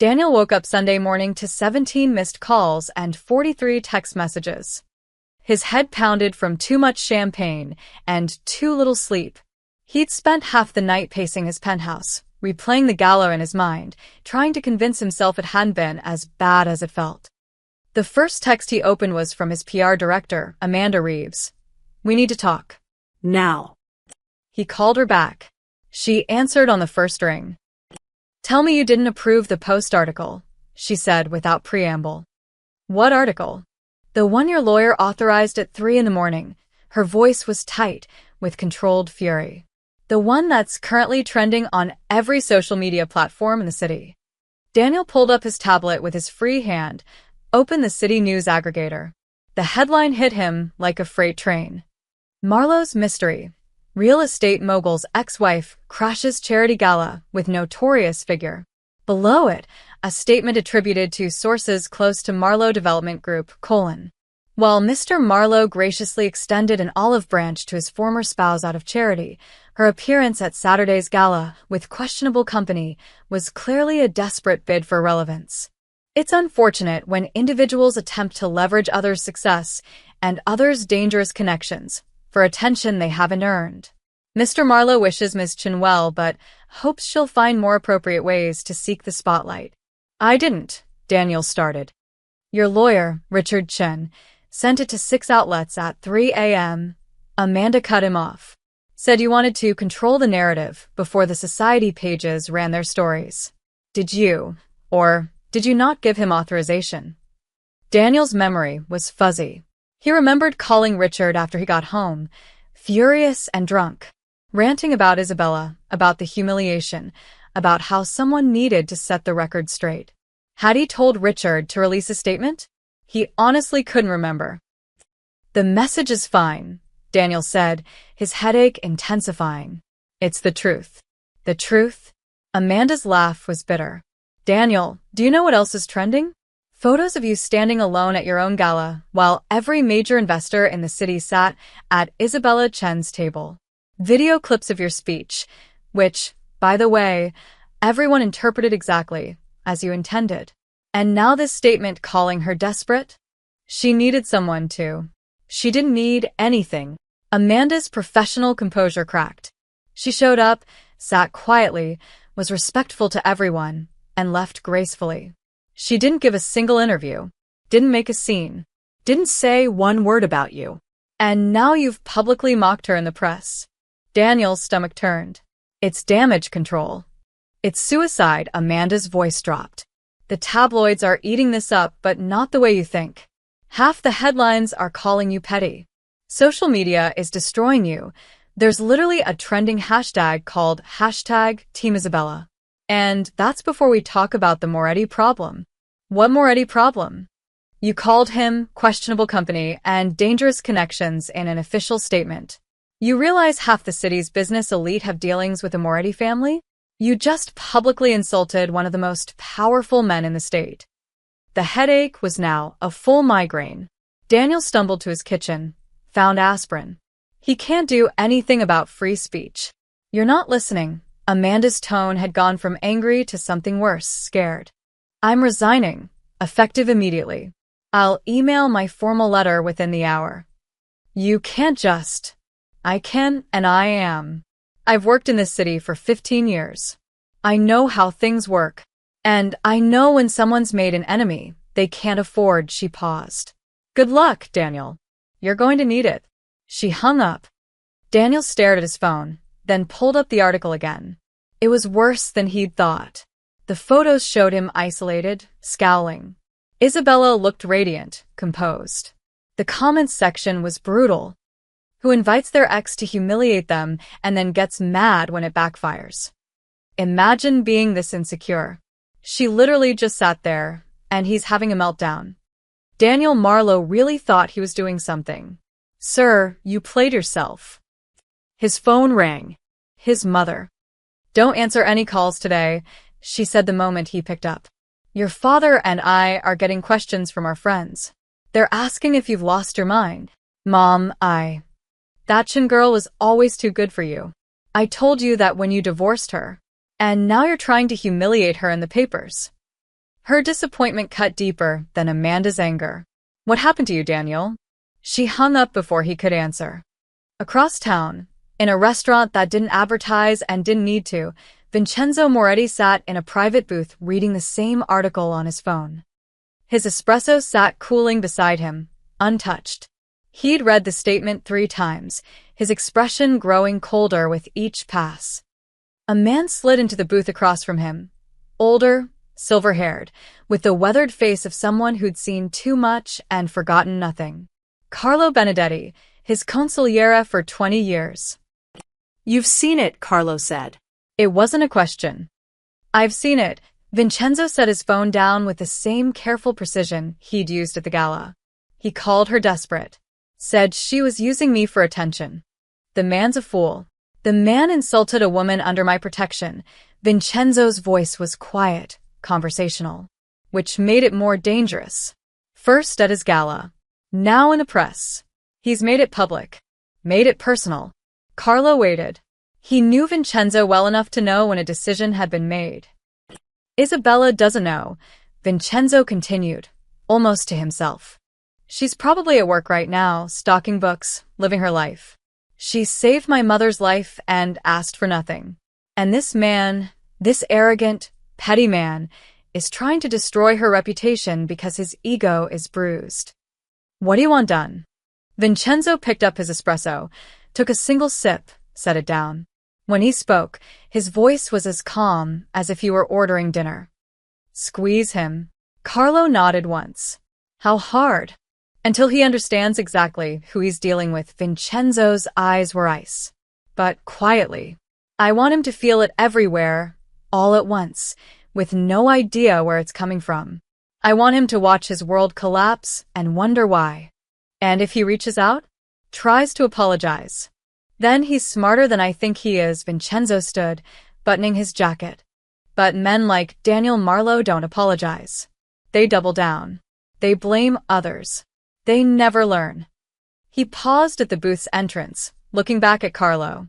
Daniel woke up Sunday morning to 17 missed calls and 43 text messages. His head pounded from too much champagne and too little sleep. He'd spent half the night pacing his penthouse, replaying the gala in his mind, trying to convince himself it hadn't been as bad as it felt. The first text he opened was from his PR director, Amanda Reeves. "We need to talk.
Now."
He called her back. She answered on the first ring. "Tell me you didn't approve the Post article," she said without preamble. "What article?" "The one your lawyer authorized at 3 a.m. Her voice was tight, with controlled fury. "The one that's currently trending on every social media platform in the city." Daniel pulled up his tablet with his free hand, opened the city news aggregator. The headline hit him like a freight train. Marlowe's mystery. Real estate mogul's ex-wife crashes charity gala with notorious figure. Below it, a statement attributed to sources close to Marlowe Development Group, : "While Mr. Marlowe graciously extended an olive branch to his former spouse out of charity, her appearance at Saturday's gala, with questionable company, was clearly a desperate bid for relevance. It's unfortunate when individuals attempt to leverage others' success and others' dangerous connections for attention they haven't earned. Mr. Marlowe wishes Ms. Chen well, but hopes she'll find more appropriate ways to seek the spotlight." "I didn't," Daniel started. "Your lawyer, Richard Chen, sent it to 6 outlets at 3 a.m. Amanda cut him off. "Said you wanted to control the narrative before the society pages ran their stories. Did you, or did you not give him authorization?" Daniel's memory was fuzzy. He remembered calling Richard after he got home, furious and drunk, ranting about Isabella, about the humiliation, about how someone needed to set the record straight. Had he told Richard to release a statement? He honestly couldn't remember. "The message is fine," Daniel said, his headache intensifying. "It's the truth." "The truth?" Amanda's laugh was bitter. "Daniel, do you know what else is trending? Photos of you standing alone at your own gala, while every major investor in the city sat at Isabella Chen's table. Video clips of your speech, which, by the way, everyone interpreted exactly as you intended. And now this statement calling her desperate? She needed someone to. She didn't need anything." Amanda's professional composure cracked. She showed up, sat quietly, was respectful to everyone, and left gracefully. She didn't give a single interview, didn't make a scene, didn't say one word about you. And now you've publicly mocked her in the press. Daniel's stomach turned. "It's damage control. It's suicide." Amanda's voice dropped. "The tabloids are eating this up, but not the way you think. Half the headlines are calling you petty. Social media is destroying you. There's literally a trending hashtag called #TeamIsabella. And that's before we talk about the Moretti problem." "What Moretti problem?" "You called him questionable company and dangerous connections in an official statement. You realize half the city's business elite have dealings with the Moretti family? You just publicly insulted one of the most powerful men in the state." The headache was now a full migraine. Daniel stumbled to his kitchen, found aspirin. He can't do anything about free speech. "You're not listening." Amanda's tone had gone from angry to something worse, scared. "I'm resigning, effective immediately. I'll email my formal letter within the hour." "You can't just." "I can, and I am. I've worked in this city for 15 years. I know how things work. And I know when someone's made an enemy, they can't afford." She paused. "Good luck, Daniel. You're going to need it." She hung up. Daniel stared at his phone, then pulled up the article again. It was worse than he'd thought. The photos showed him isolated, scowling. Isabella looked radiant, composed. The comments section was brutal. Who invites their ex to humiliate them and then gets mad when it backfires? Imagine being this insecure. She literally just sat there, and he's having a meltdown. Daniel Marlowe really thought he was doing something. "Sir, you played yourself." His phone rang. His mother. "Don't answer any calls today," she said the moment he picked up. "Your father and I are getting questions from our friends. They're asking if you've lost your mind." "Mom, that Chen girl was always too good for you. I told you that when you divorced her. And now you're trying to humiliate her in the papers." Her disappointment cut deeper than Amanda's anger. What happened to you, Daniel? She hung up before he could answer. Across town, in a restaurant that didn't advertise and didn't need to, Vincenzo Moretti sat in a private booth reading the same article on his phone. His espresso sat cooling beside him, untouched. He'd read the statement 3 times, his expression growing colder with each pass. A man slid into the booth across from him, older, silver-haired, with the weathered face of someone who'd seen too much and forgotten nothing. Carlo Benedetti, his consigliere for 20 years.
"You've seen it," Carlo said.
It wasn't a question. "I've seen it." Vincenzo set his phone down with the same careful precision he'd used at the gala. He called her desperate. Said she was using me for attention. The man's a fool. The man insulted a woman under my protection. Vincenzo's voice was quiet, conversational, which made it more dangerous. First at his gala, now in the press. He's made it public, made it personal. Carlo waited. He knew Vincenzo well enough to know when a decision had been made. Isabella doesn't know, Vincenzo continued, almost to himself. She's probably at work right now, stocking books, living her life. She saved my mother's life and asked for nothing. And this man, this arrogant, petty man, is trying to destroy her reputation because his ego is bruised. What do you want done? Vincenzo picked up his espresso, took a single sip, set it down. When he spoke, his voice was as calm as if he were ordering dinner. Squeeze him. Carlo nodded once. How hard? Until he understands exactly who he's dealing with. Vincenzo's eyes were ice. But quietly. I want him to feel it everywhere, all at once, with no idea where it's coming from. I want him to watch his world collapse and wonder why. And if he reaches out, tries to apologize, then he's smarter than I think he is. Vincenzo stood, buttoning his jacket. But men like Daniel Marlowe don't apologize. They double down. They blame others. They never learn. He paused at the booth's entrance, looking back at Carlo.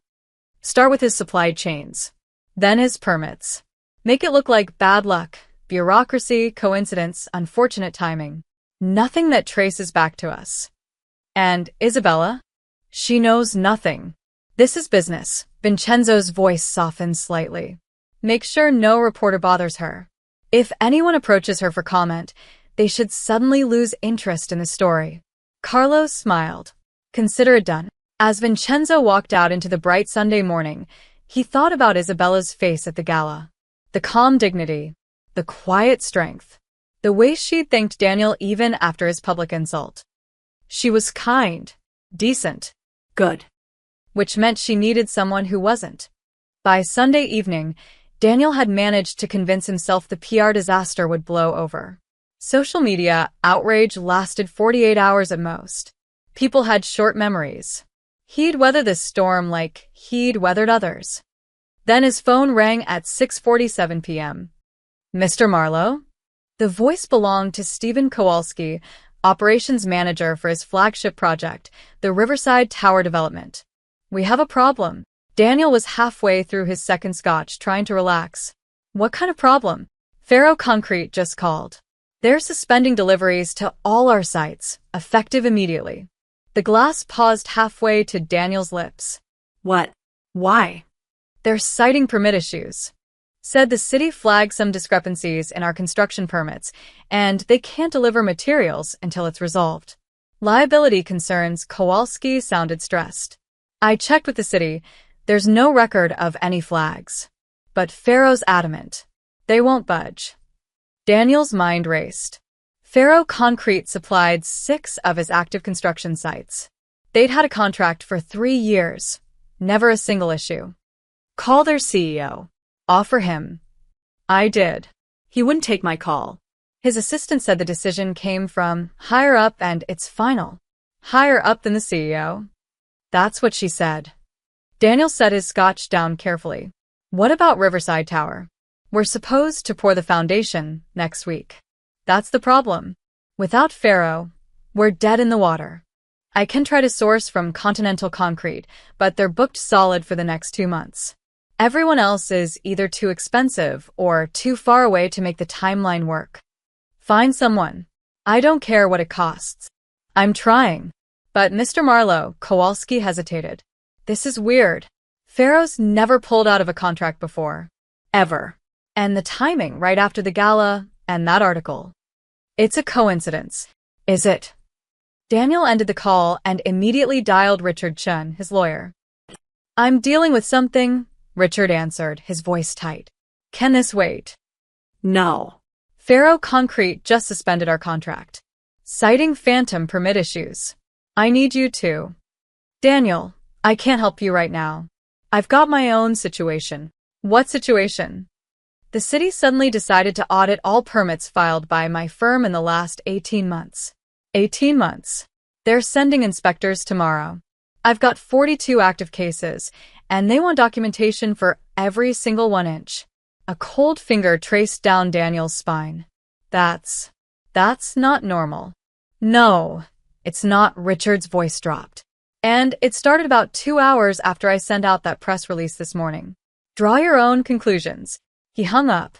Start with his supply chains. Then his permits. Make it look like bad luck, bureaucracy, coincidence, unfortunate timing. Nothing that traces back to us. And Isabella? She knows nothing. This is business. Vincenzo's voice softened slightly. Make sure no reporter bothers her. If anyone approaches her for comment, they should suddenly lose interest in the story. Carlos smiled. Consider it done. As Vincenzo walked out into the bright Sunday morning, he thought about Isabella's face at the gala. The calm dignity, the quiet strength, the way she'd thanked Daniel even after his public insult. She was kind, decent, good, which meant she needed someone who wasn't. By Sunday evening, Daniel had managed to convince himself the PR disaster would blow over. Social media outrage lasted 48 hours at most. People had short memories. He'd weather this storm like he'd weathered others. Then his phone rang at 6:47 p.m. Mr. Marlowe? The voice belonged to Stephen Kowalski, operations manager for his flagship project, the Riverside Tower development. We have a problem. Daniel was halfway through his second scotch, trying to relax. What kind of problem? Faro Concrete just called. They're suspending deliveries to all our sites, effective immediately. The glass paused halfway to Daniel's lips.
What? Why?
They're citing permit issues. Said the city flagged some discrepancies in our construction permits, and they can't deliver materials until it's resolved. Liability concerns. Kowalski sounded stressed. I checked with the city. There's no record of any flags. But Faro's adamant. They won't budge. Daniel's mind raced. Faro Concrete supplied 6 of his active construction sites. They'd had a contract for 3 years. Never a single issue. Call their CEO. Offer him. I did.
He wouldn't take my call.
His assistant said the decision came from higher up and it's final. Higher up than the CEO? That's what she said. Daniel set his scotch down carefully. What about Riverside Tower? We're supposed to pour the foundation next week. That's the problem. Without Faro, we're dead in the water. I can try to source from Continental Concrete, but they're booked solid for the next 2 months. Everyone else is either too expensive or too far away to make the timeline work. Find someone. I don't care what it costs. I'm trying. But Mr. Marlowe, Kowalski hesitated. This is weird. Pharaoh's never pulled out of a contract before. Ever. And the timing right after the gala and that article. It's a coincidence. Is it? Daniel ended the call and immediately dialed Richard Chun, his lawyer. I'm dealing with something, Richard answered, his voice tight. Can this wait?
No.
Pharaoh Concrete just suspended our contract, citing phantom permit issues. I need you to. Daniel, I can't help you right now. I've got my own situation. What situation? The city suddenly decided to audit all permits filed by my firm in the last 18 months. 18 months. They're sending inspectors tomorrow. I've got 42 active cases, and they want documentation for every single 1 inch. A cold finger traced down Daniel's spine. That's not normal. No, it's not. Richard's voice dropped. And it started about 2 hours after I sent out that press release this morning. Draw your own conclusions. He hung up.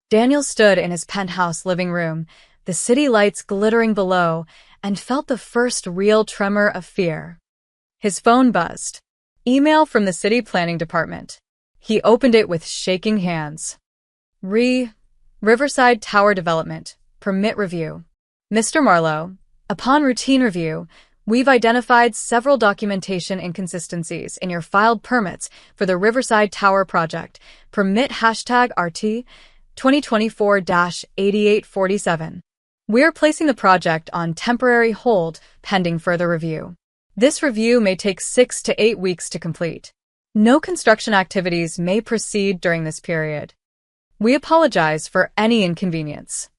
Daniel stood in his penthouse living room, the city lights glittering below, and felt the first real tremor of fear. His phone buzzed. Email from the city planning department. He opened it with shaking hands. Riverside Tower Development, Permit Review. Mr. Marlowe, upon routine review, we've identified several documentation inconsistencies in your filed permits for the Riverside Tower project. Permit #RT 2024-8847. We're placing the project on temporary hold pending further review. This review may take 6 to 8 weeks to complete. No construction activities may proceed during this period. We apologize for any inconvenience.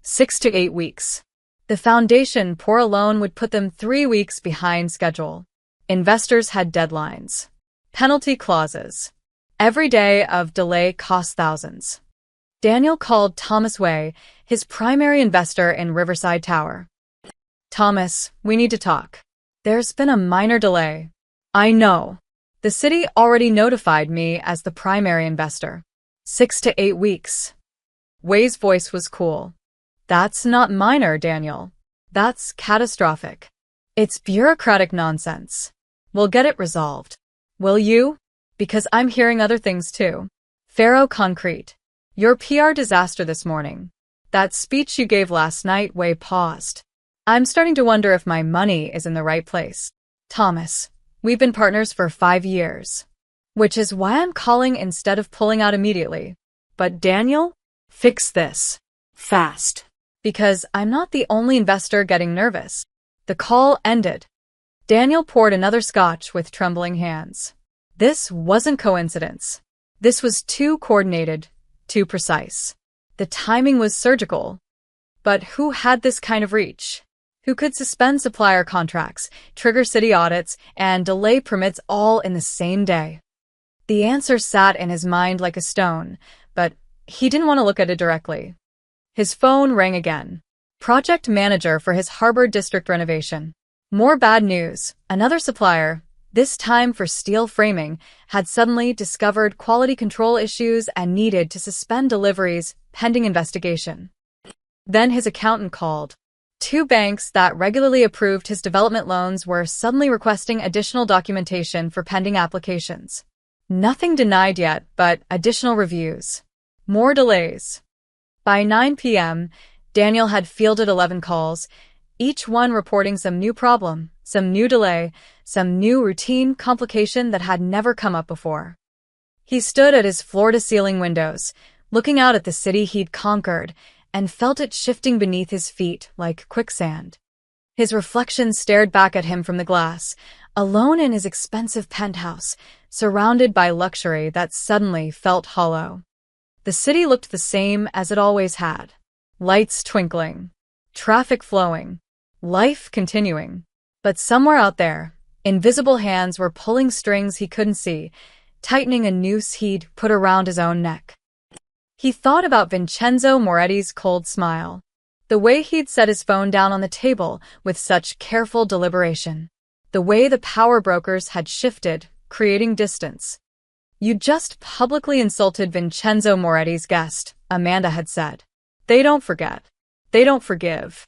6 to 8 weeks. The foundation pour alone would put them 3 weeks behind schedule. Investors had deadlines. Penalty clauses. Every day of delay cost thousands. Daniel called Thomas Way, his primary investor in Riverside Tower. Thomas, we need to talk. There's been a minor delay. I know. The city already notified me as the primary investor. 6 to 8 weeks. Way's voice was cool. That's not minor, Daniel. That's catastrophic. It's bureaucratic nonsense. We'll get it resolved. Will you? Because I'm hearing other things too. Pharaoh Concrete. Your PR disaster this morning. That speech you gave last night, Way paused. I'm starting to wonder if my money is in the right place. Thomas, we've been partners for 5 years. Which is why I'm calling instead of pulling out immediately. But Daniel, fix this. Fast. Because I'm not the only investor getting nervous. The call ended. Daniel poured another scotch with trembling hands. This wasn't coincidence. This was too coordinated, too precise. The timing was surgical. But who had this kind of reach? Who could suspend supplier contracts, trigger city audits, and delay permits all in the same day? The answer sat in his mind like a stone, but he didn't want to look at it directly. His phone rang again. Project manager for his Harbor District renovation. More bad news. Another supplier, this time for steel framing, had suddenly discovered quality control issues and needed to suspend deliveries pending investigation. Then his accountant called. 2 banks that regularly approved his development loans were suddenly requesting additional documentation for pending applications. Nothing denied yet, but additional reviews. More delays. By 9 p.m., Daniel had fielded 11 calls, each one reporting some new problem, some new delay, some new routine complication that had never come up before. He stood at his floor-to-ceiling windows, looking out at the city he'd conquered, and felt it shifting beneath his feet like quicksand. His reflection stared back at him from the glass, alone in his expensive penthouse, surrounded by luxury that suddenly felt hollow. The city looked the same as it always had. Lights twinkling, traffic flowing, life continuing. But somewhere out there, invisible hands were pulling strings he couldn't see, tightening a noose he'd put around his own neck. He thought about Vincenzo Moretti's cold smile, the way he'd set his phone down on the table with such careful deliberation, the way the power brokers had shifted, creating distance. You just publicly insulted Vincenzo Moretti's guest, Amanda had said. They don't forget. They don't forgive.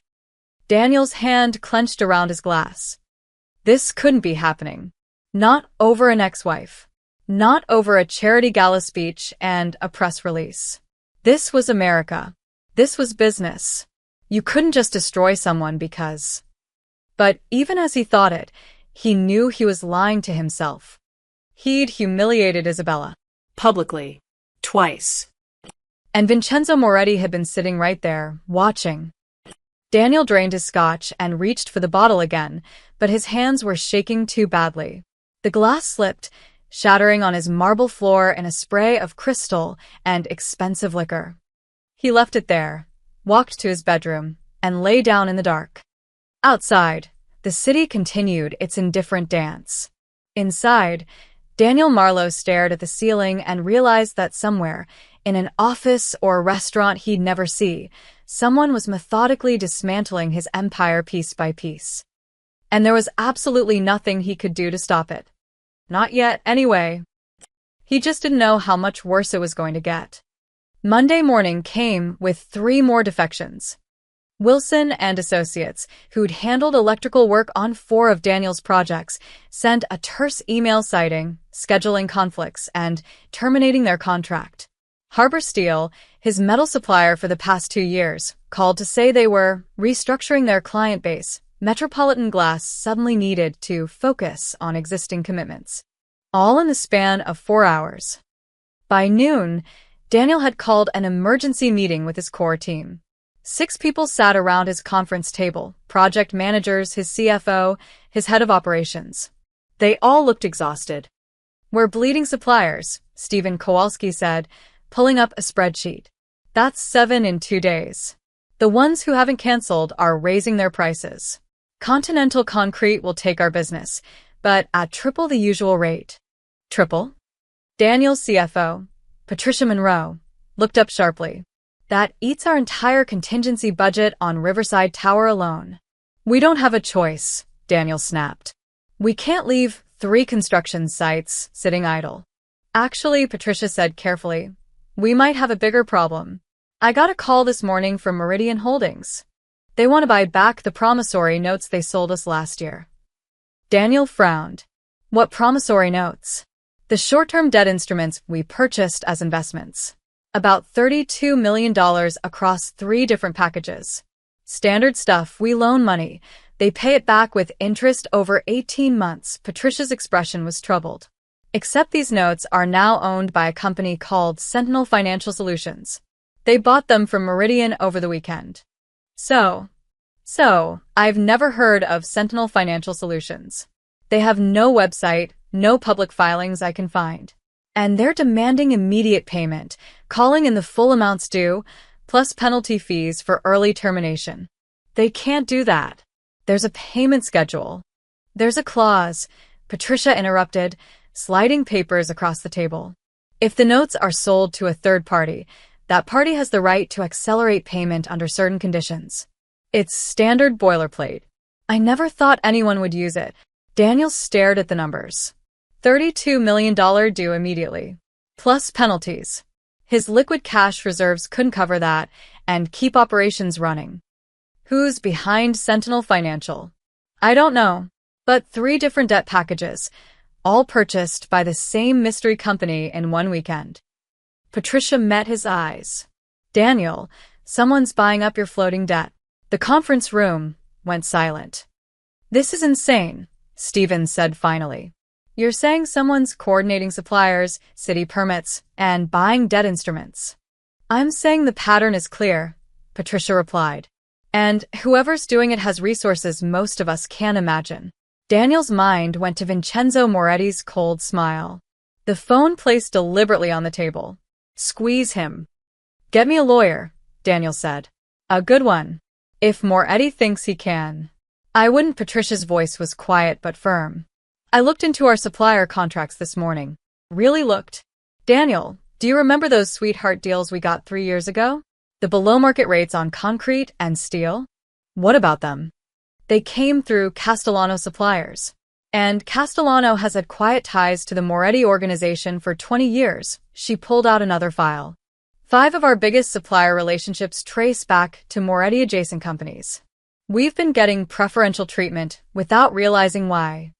Daniel's hand clenched around his glass. This couldn't be happening. Not over an ex-wife. Not over a charity gala speech and a press release. This was America. This was business. You couldn't just destroy someone because... But even as he thought it, he knew he was lying to himself. He'd humiliated Isabella.
Publicly. Twice.
And Vincenzo Moretti had been sitting right there, watching. Daniel drained his scotch and reached for the bottle again, but his hands were shaking too badly. The glass slipped, shattering on his marble floor in a spray of crystal and expensive liquor. He left it there, walked to his bedroom, and lay down in the dark. Outside, the city continued its indifferent dance. Inside, Daniel Marlowe stared at the ceiling and realized that somewhere, in an office or restaurant he'd never see, someone was methodically dismantling his empire piece by piece. And there was absolutely nothing he could do to stop it. Not yet, anyway. He just didn't know how much worse it was going to get. Monday morning came with 3 more defections. Wilson and Associates, who'd handled electrical work on 4 of Daniel's projects, sent a terse email citing, scheduling conflicts, and terminating their contract. Harbor Steel, his metal supplier for the past 2 years, called to say they were restructuring their client base. Metropolitan Glass suddenly needed to focus on existing commitments. All in the span of 4 hours. By noon, Daniel had called an emergency meeting with his core team. 6 people sat around his conference table, project managers, his CFO, his head of operations. They all looked exhausted. "We're bleeding suppliers," Stephen Kowalski said, pulling up a spreadsheet. "That's 7 in 2 days. The ones who haven't canceled are raising their prices. Continental Concrete will take our business, but at triple the usual rate." Triple? Daniel's CFO, Patricia Monroe, looked up sharply. "That eats our entire contingency budget on Riverside Tower alone." "We don't have a choice," Daniel snapped. "We can't leave 3 construction sites sitting idle." "Actually," Patricia said carefully, "we might have a bigger problem. I got a call this morning from Meridian Holdings. They want to buy back the promissory notes they sold us last year." Daniel frowned. "What promissory notes?" "The short-term debt instruments we purchased as investments. About $32 million across 3 different packages. Standard stuff, we loan money. They pay it back with interest over 18 months. Patricia's expression was troubled. "Except these notes are now owned by a company called Sentinel Financial Solutions. They bought them from Meridian over the weekend." So, I've never heard of Sentinel Financial Solutions. They have no website, no public filings I can find. And they're demanding immediate payment, calling in the full amounts due, plus penalty fees for early termination. They can't do that. There's a payment schedule. There's a clause, Patricia interrupted, sliding papers across the table. "If the notes are sold to a third party, that party has the right to accelerate payment under certain conditions. It's standard boilerplate. I never thought anyone would use it." Daniel stared at the numbers. $32 million due immediately. Plus penalties. His liquid cash reserves couldn't cover that and keep operations running. "Who's behind Sentinel Financial?" "I don't know. But 3 different debt packages, all purchased by the same mystery company in 1 weekend." Patricia met his eyes. "Daniel, someone's buying up your floating debt." The conference room went silent. "This is insane," Stephen said finally. "You're saying someone's coordinating suppliers, city permits, and buying debt instruments." "I'm saying the pattern is clear," Patricia replied. "And whoever's doing it has resources most of us can't imagine." Daniel's mind went to Vincenzo Moretti's cold smile. The phone placed deliberately on the table. "Squeeze him." "Get me a lawyer," Daniel said. "A good one. If Moretti thinks he can." "I wouldn't." Patricia's voice was quiet but firm. "I looked into our supplier contracts this morning. Really looked. Daniel, do you remember those sweetheart deals we got 3 years ago? The below-market rates on concrete and steel? What about them? They came through Castellano suppliers. And Castellano has had quiet ties to the Moretti organization for 20 years." She pulled out another file. 5 of our biggest supplier relationships trace back to Moretti-adjacent companies. We've been getting preferential treatment without realizing why.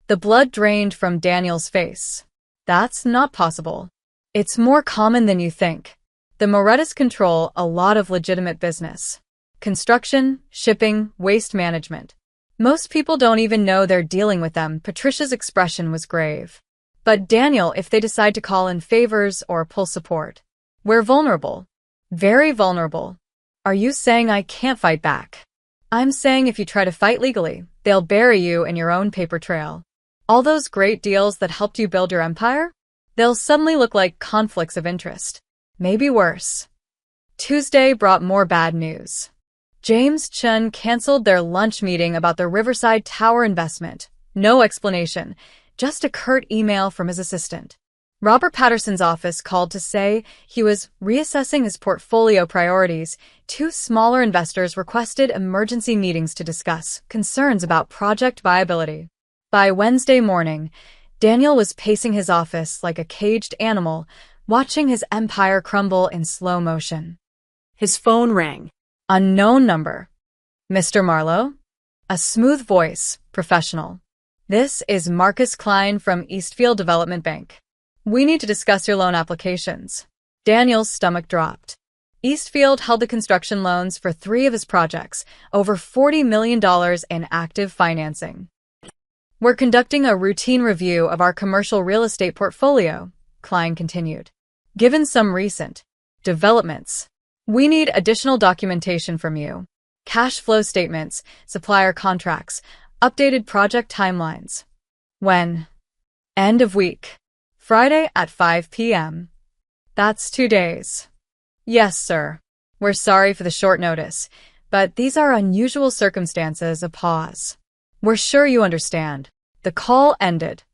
The blood drained from Daniel's face. That's not possible. It's more common than you think. The Morettis control a lot of legitimate business. Construction, shipping, waste management. Most people don't even know they're dealing with them. Patricia's expression was grave. But Daniel, if they decide to call in favors or pull support, we're vulnerable. Very vulnerable. Are you saying I can't fight back? I'm saying if you try to fight legally, they'll bury you in your own paper trail. All those great deals that helped you build your empire? They'll suddenly look like conflicts of interest. Maybe worse. Tuesday brought more bad news. James Chun canceled their lunch meeting about the Riverside Tower investment. No explanation, just a curt email from his assistant. Robert Patterson's office called to say he was reassessing his portfolio priorities. 2 smaller investors requested emergency meetings to discuss concerns about project viability. By Wednesday morning, Daniel was pacing his office like a caged animal, watching his empire crumble in slow motion.
His phone rang.
Unknown number. Mr. Marlowe? A smooth voice, professional. This is Marcus Klein from Eastfield Development Bank. We need to discuss your loan applications. Daniel's stomach dropped. Eastfield held the construction loans for 3 of his projects, over $40 million in active financing. We're conducting a routine review of our commercial real estate portfolio, Klein continued. Given some recent developments, we need additional documentation from you. Cash flow statements, supplier contracts, updated project timelines. When? End of week. Friday at 5 p.m. That's 2 days. Yes, sir. We're sorry for the short notice, but these are unusual circumstances. A pause. We're sure you understand. The call ended.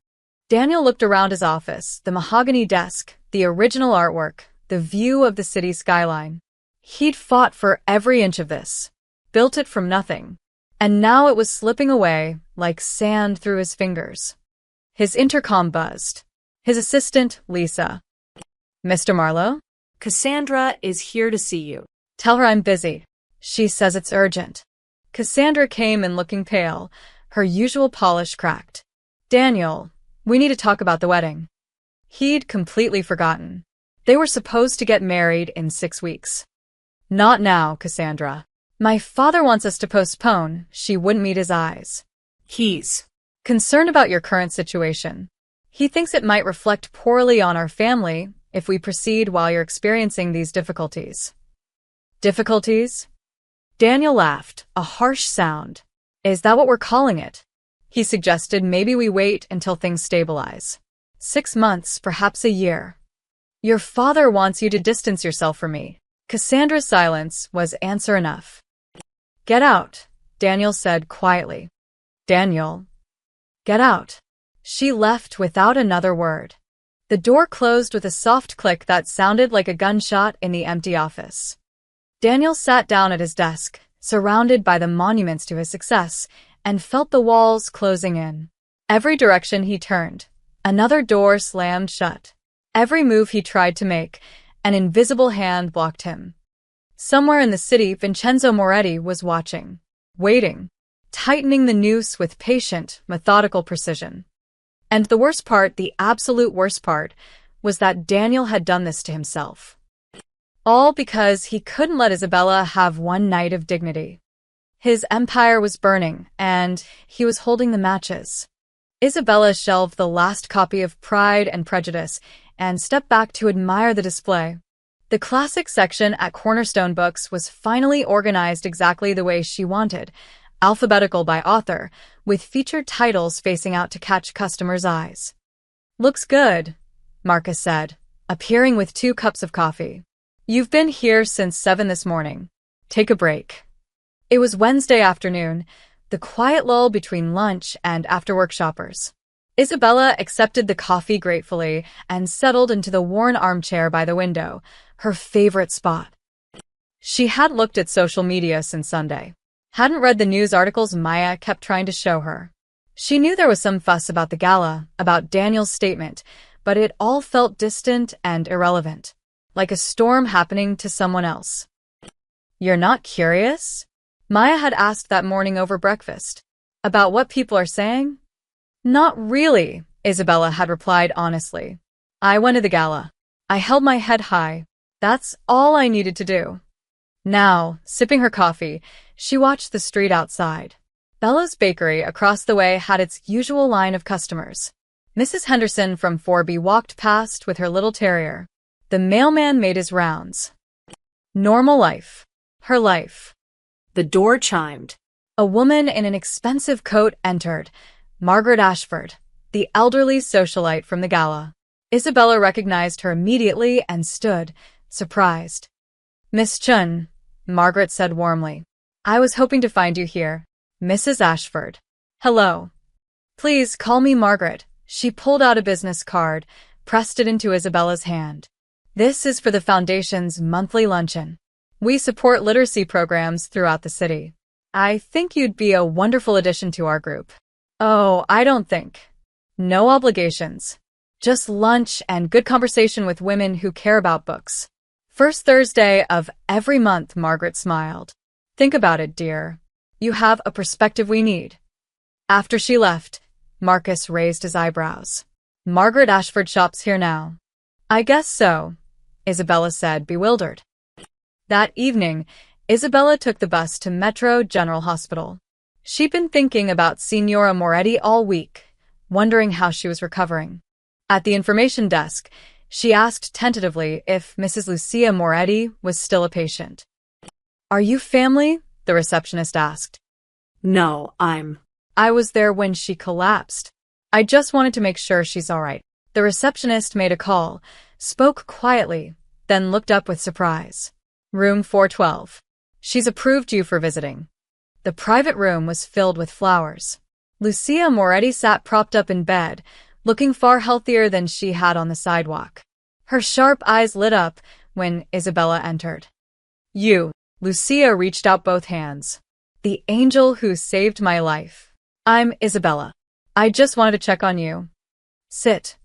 Daniel looked around his office, the mahogany desk, the original artwork, the view of the city skyline. He'd fought for every inch of this, built it from nothing, and now it was slipping away like sand through his fingers. His intercom buzzed. His assistant, Lisa. Mr. Marlowe?
Cassandra is here to see you.
Tell her I'm busy. She says it's urgent. Cassandra came in looking pale, her usual polish cracked. Daniel, we need to talk about the wedding. He'd completely forgotten. They were supposed to get married in 6 weeks. Not now, Cassandra. My father wants us to postpone. She wouldn't meet his eyes.
He's
concerned about your current situation. He thinks it might reflect poorly on our family if we proceed while you're experiencing these difficulties. Difficulties? Daniel laughed, a harsh sound. Is that what we're calling it? He suggested maybe we wait until things stabilize. 6 months, perhaps a year. Your father wants you to distance yourself from me. Cassandra's silence was answer enough. Get out, Daniel said quietly. Daniel. Get out. She left without another word. The door closed with a soft click that sounded like a gunshot in the empty office. Daniel sat down at his desk, surrounded by the monuments to his success, and felt the walls closing in. Every direction he turned, another door slammed shut. Every move he tried to make, an invisible hand blocked him. Somewhere in the city, Vincenzo Moretti was watching, waiting, tightening the noose with patient, methodical precision. And the worst part, the absolute worst part, was that Daniel had done this to himself. All because he couldn't let Isabella have one night of dignity. His empire was burning, and he was holding the matches. Isabella shelved the last copy of Pride and Prejudice and stepped back to admire the display. The classic section at Cornerstone Books was finally organized exactly the way she wanted, alphabetical by author, with featured titles facing out to catch customers' eyes. Looks good, Marcus said, appearing with 2 cups of coffee. You've been here since 7 this morning. Take a break. It was Wednesday afternoon, the quiet lull between lunch and after-work shoppers. Isabella accepted the coffee gratefully and settled into the worn armchair by the window, her favorite spot. She hadn't looked at social media since Sunday. Hadn't read the news articles Maya kept trying to show her. She knew there was some fuss about the gala, about Daniel's statement, but it all felt distant and irrelevant. like a storm happening to someone else. You're not curious? Maya had asked that morning over breakfast. About what people are saying? Not really, Isabella had replied honestly. I went to the gala. I held my head high. That's all I needed to do. Now, sipping her coffee, she watched the street outside. Bella's bakery across the way had its usual line of customers. Mrs. Henderson from 4B walked past with her little terrier. The mailman made his rounds. Normal life. Her life.
The door chimed.
A woman in an expensive coat entered. Margaret Ashford, the elderly socialite from the gala. Isabella recognized her immediately and stood, surprised. Miss Chun, Margaret said warmly. I was hoping to find you here. Mrs. Ashford. Hello. Please call me Margaret. She pulled out a business card, pressed it into Isabella's hand. This is for the Foundation's monthly luncheon. We support literacy programs throughout the city. I think you'd be a wonderful addition to our group. Oh, I don't think. No obligations. Just lunch and good conversation with women who care about books. First Thursday of every month, Margaret smiled. Think about it, dear. You have a perspective we need. After she left, Marcus raised his eyebrows. Margaret Ashford shops here now. I guess so, Isabella said, bewildered. That evening, Isabella took the bus to Metro General Hospital. She'd been thinking about Signora Moretti all week, wondering how she was recovering. At the information desk, she asked tentatively if Mrs. Lucia Moretti was still a patient. Are you family? The receptionist asked.
No,
I was there when she collapsed. I just wanted to make sure she's all right. The receptionist made a call, spoke quietly, then looked up with surprise. Room 412. She's approved you for visiting. The private room was filled with flowers. Lucia Moretti sat propped up in bed, looking far healthier than she had on the sidewalk. Her sharp eyes lit up when Isabella entered. You. Lucia reached out both hands. The angel who saved my life. I'm Isabella. I just wanted to check on you. Sit.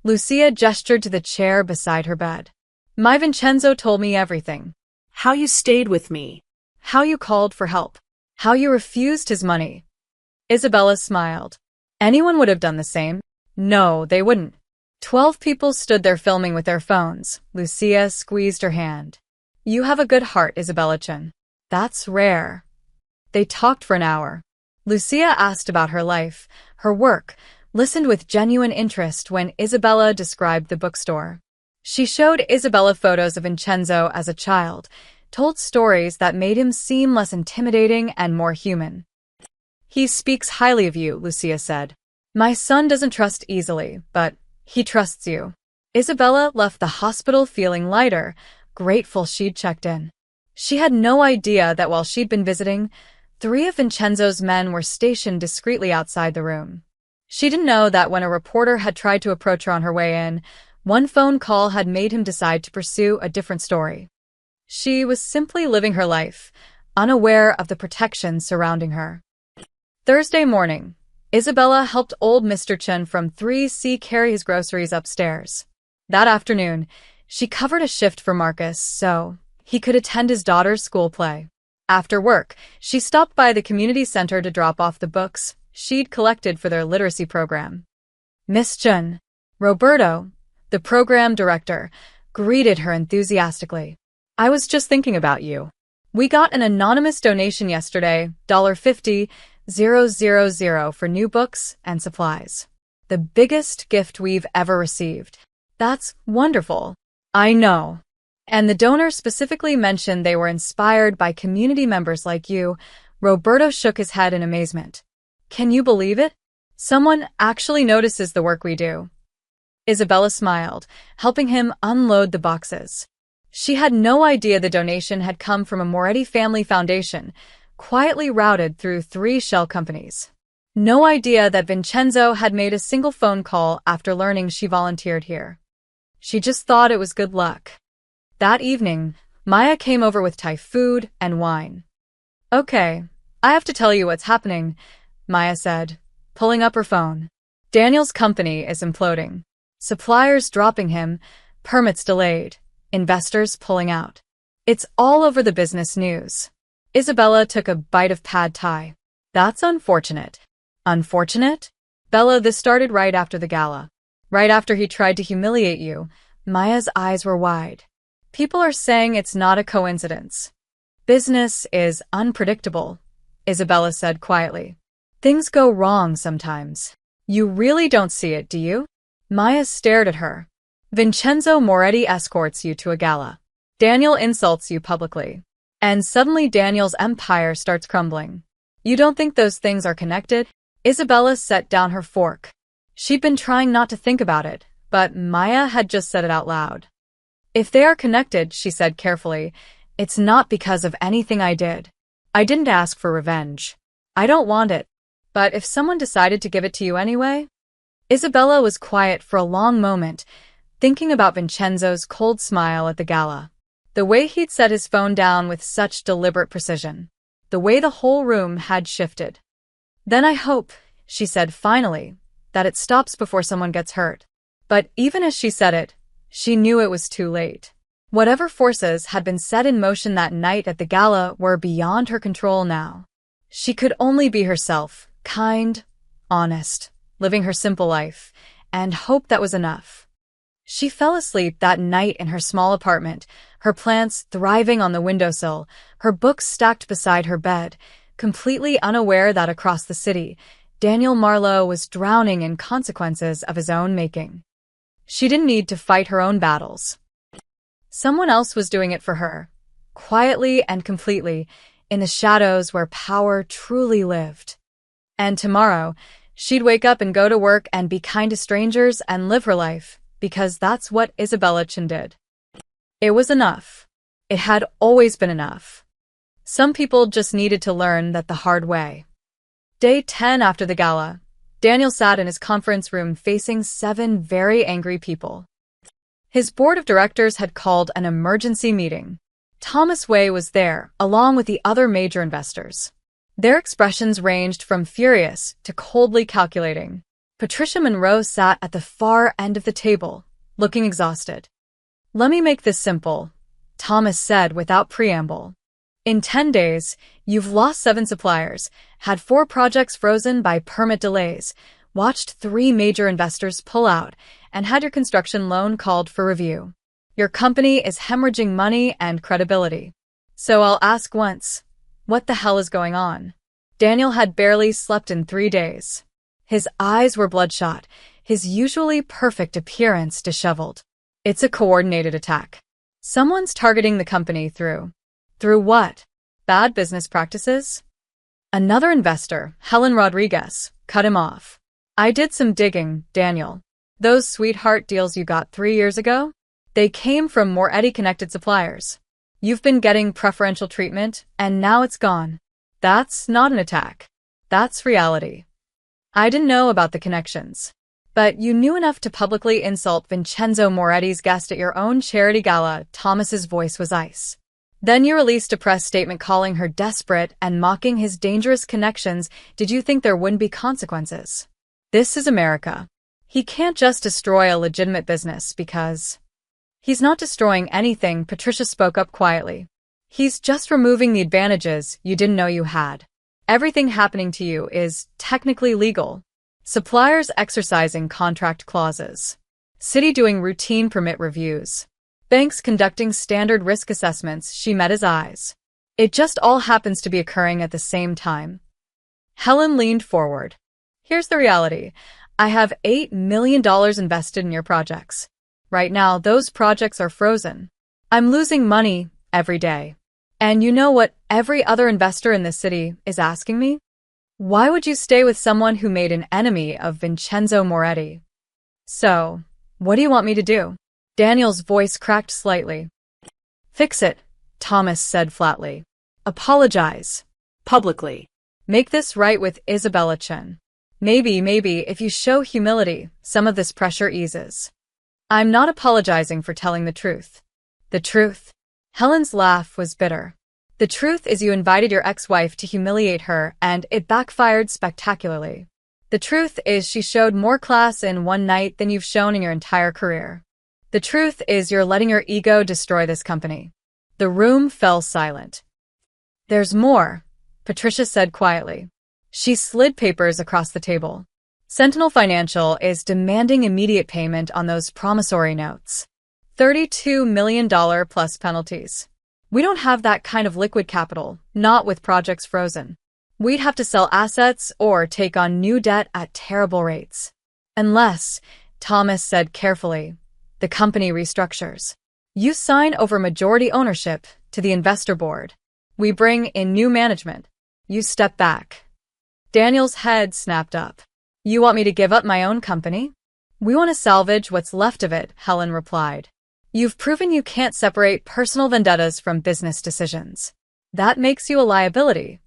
Lucia gestured to the chair beside her bed. My Vincenzo told me everything.
How you stayed with me.
How you called for help. How you refused his money. Isabella smiled. Anyone would have done the same. No, they wouldn't. 12 people stood there filming with their phones. Lucia squeezed her hand. You have a good heart, Isabella Chun. That's rare. They talked for an hour. Lucia asked about her life, her work, listened with genuine interest when Isabella described the bookstore. She showed Isabella photos of Vincenzo as a child, told stories that made him seem less intimidating and more human. He speaks highly of you, Lucia said. My son doesn't trust easily, but he trusts you. Isabella left the hospital feeling lighter, grateful she'd checked in. She had no idea that while she'd been visiting, 3 of Vincenzo's men were stationed discreetly outside the room. She didn't know that when a reporter had tried to approach her on her way in, one phone call had made him decide to pursue a different story. She was simply living her life, unaware of the protection surrounding her. Thursday morning, Isabella helped old Mr. Chun from 3C carry his groceries upstairs. That afternoon, she covered a shift for Marcus so he could attend his daughter's school play. After work, she stopped by the community center to drop off the books she'd collected for their literacy program. Miss Chun, Roberto, the program director, greeted her enthusiastically. I was just thinking about you. We got an anonymous donation yesterday, $50,000 for new books and supplies. The biggest gift we've ever received. That's wonderful. I know. And the donor specifically mentioned they were inspired by community members like you. Roberto shook his head in amazement. Can you believe it? Someone actually notices the work we do. Isabella smiled, helping him unload the boxes. She had no idea the donation had come from a Moretti family foundation, quietly routed through 3 shell companies. No idea that Vincenzo had made a single phone call after learning she volunteered here. She just thought it was good luck. That evening, Maya came over with Thai food and wine. Okay, I have to tell you what's happening, Maya said, pulling up her phone. Daniel's company is imploding. Suppliers dropping him, Permits delayed. Investors pulling out. It's all over the business news. Isabella took a bite of pad thai. That's unfortunate. Unfortunate? Bella, this started right after the gala. Right after he tried to humiliate you. Maya's eyes were wide. People are saying it's not a coincidence. Business is unpredictable, Isabella said quietly. Things go wrong sometimes. You really don't see it, do you? Maya stared at her. Vincenzo Moretti escorts you to a gala. Daniel insults you publicly. And suddenly Daniel's empire starts crumbling. You don't think those things are connected? Isabella set down her fork. She'd been trying not to think about it, but Maya had just said it out loud. If they are connected, she said carefully, it's not because of anything I did. I didn't ask for revenge. I don't want it. But if someone decided to give it to you anyway? Isabella was quiet for a long moment, thinking about Vincenzo's cold smile at the gala. The way he'd set his phone down with such deliberate precision. The way the whole room had shifted. Then I hope, she said finally, that it stops before someone gets hurt. But even as she said it, she knew it was too late. Whatever forces had been set in motion that night at the gala were beyond her control now. She could only be herself, kind, honest, living her simple life, and hope that was enough. She fell asleep that night in her small apartment, her plants thriving on the windowsill, her books stacked beside her bed, completely unaware that across the city, Daniel Marlowe was drowning in consequences of his own making. She didn't need to fight her own battles. Someone else was doing it for her, quietly and completely, in the shadows where power truly lived. And tomorrow, she'd wake up and go to work and be kind to strangers and live her life, because that's what Isabella Chen did. It was enough. It had always been enough. Some people just needed to learn that the hard way. Day 10 after the gala, Daniel sat in his conference room facing 7 very angry people. His board of directors had called an emergency meeting. Thomas Wei was there, along with the other major investors. Their expressions ranged from furious to coldly calculating. Patricia Monroe sat at the far end of the table, looking exhausted. Let me make this simple, Thomas said without preamble. In 10 days, you've lost 7 suppliers, had 4 projects frozen by permit delays, watched 3 major investors pull out, and had your construction loan called for review. Your company is hemorrhaging money and credibility. So I'll ask once, what the hell is going on? Daniel had barely slept in 3 days. His eyes were bloodshot, his usually perfect appearance disheveled. It's a coordinated attack. Someone's targeting the company through what? Bad business practices? Another investor, Helen Rodriguez, cut him off. I did some digging, Daniel. Those sweetheart deals you got 3 years ago? They came from Moretti-connected suppliers. You've been getting preferential treatment, and now it's gone. That's not an attack. That's reality. I didn't know about the connections. But you knew enough to publicly insult Vincenzo Moretti's guest at your own charity gala. Thomas's voice was ice. Then you released a press statement calling her desperate and mocking his dangerous connections. Did you think there wouldn't be consequences? This is America. He can't just destroy a legitimate business because... He's not destroying anything, Patricia spoke up quietly. He's just removing the advantages you didn't know you had. Everything happening to you is technically legal. Suppliers exercising contract clauses. City doing routine permit reviews. Banks conducting standard risk assessments. She met his eyes. It just all happens to be occurring at the same time. Helen leaned forward. Here's the reality. I have $8 million invested in your projects. Right now, those projects are frozen. I'm losing money every day. And you know what every other investor in this city is asking me? Why would you stay with someone who made an enemy of Vincenzo Moretti? So, what do you want me to do? Daniel's voice cracked slightly. Fix it, Thomas said flatly. Apologize.
Publicly.
Make this right with Isabella Chen. Maybe, if you show humility, some of this pressure eases. I'm not apologizing for telling the truth. The truth? Helen's laugh was bitter. The truth is you invited your ex-wife to humiliate her, and it backfired spectacularly. The truth is she showed more class in one night than you've shown in your entire career. The truth is you're letting your ego destroy this company. The room fell silent. There's more, Patricia said quietly. She slid papers across the table. Sentinel Financial is demanding immediate payment on those promissory notes. $32 million plus penalties. We don't have that kind of liquid capital, not with projects frozen. We'd have to sell assets or take on new debt at terrible rates. Unless, Thomas said carefully, the company restructures. You sign over majority ownership to the investor board. We bring in new management. You step back. Daniel's head snapped up. You want me to give up my own company? We want to salvage what's left of it, Helen replied. You've proven you can't separate personal vendettas from business decisions. That makes you a liability.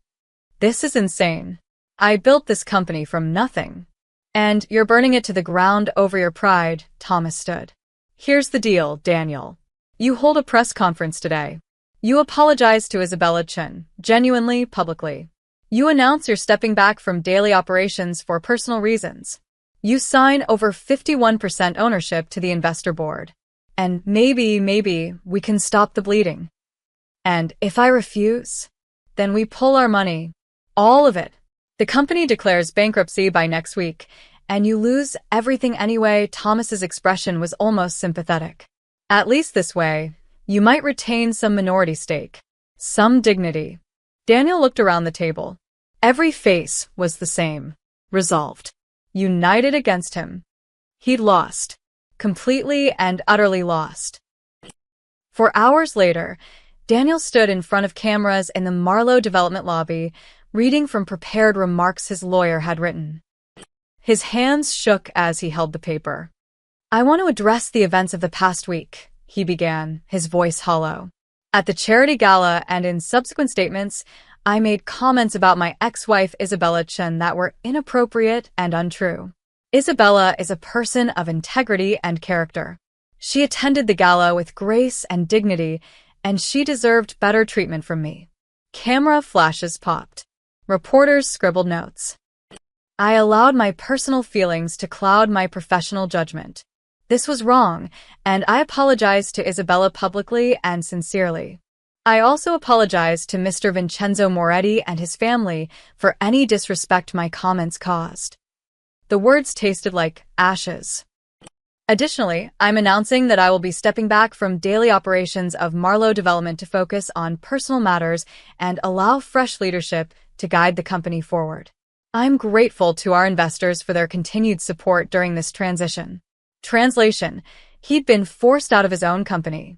This is insane. I built this company from nothing. And you're burning it to the ground over your pride, Thomas stood. Here's the deal, Daniel. You hold a press conference today. You apologize to Isabella Chen, genuinely, publicly. You announce you're stepping back from daily operations for personal reasons. You sign over 51% ownership to the investor board. And maybe we can stop the bleeding. And if I refuse, then we pull our money. All of it. The company declares bankruptcy by next week, and you lose everything anyway. Thomas's expression was almost sympathetic. At least this way, you might retain some minority stake. Some dignity. Daniel looked around the table. Every face was the same. Resolved. United against him. He'd lost. Completely and utterly lost. For hours later, Daniel stood in front of cameras in the Marlowe development lobby, reading from prepared remarks his lawyer had written. His hands shook as he held the paper. I want to address the events of the past week, he began, his voice hollow. At the charity gala and in subsequent statements, I made comments about my ex-wife Isabella Chen that were inappropriate and untrue. Isabella is a person of integrity and character. She attended the gala with grace and dignity, and she deserved better treatment from me. Camera flashes popped. Reporters scribbled notes. I allowed my personal feelings to cloud my professional judgment. This was wrong, and I apologized to Isabella publicly and sincerely. I also apologize to Mr. Vincenzo Moretti and his family for any disrespect my comments caused. The words tasted like ashes. Additionally, I'm announcing that I will be stepping back from daily operations of Marlowe Development to focus on personal matters and allow fresh leadership to guide the company forward. I'm grateful to our investors for their continued support during this transition. Translation: he'd been forced out of his own company.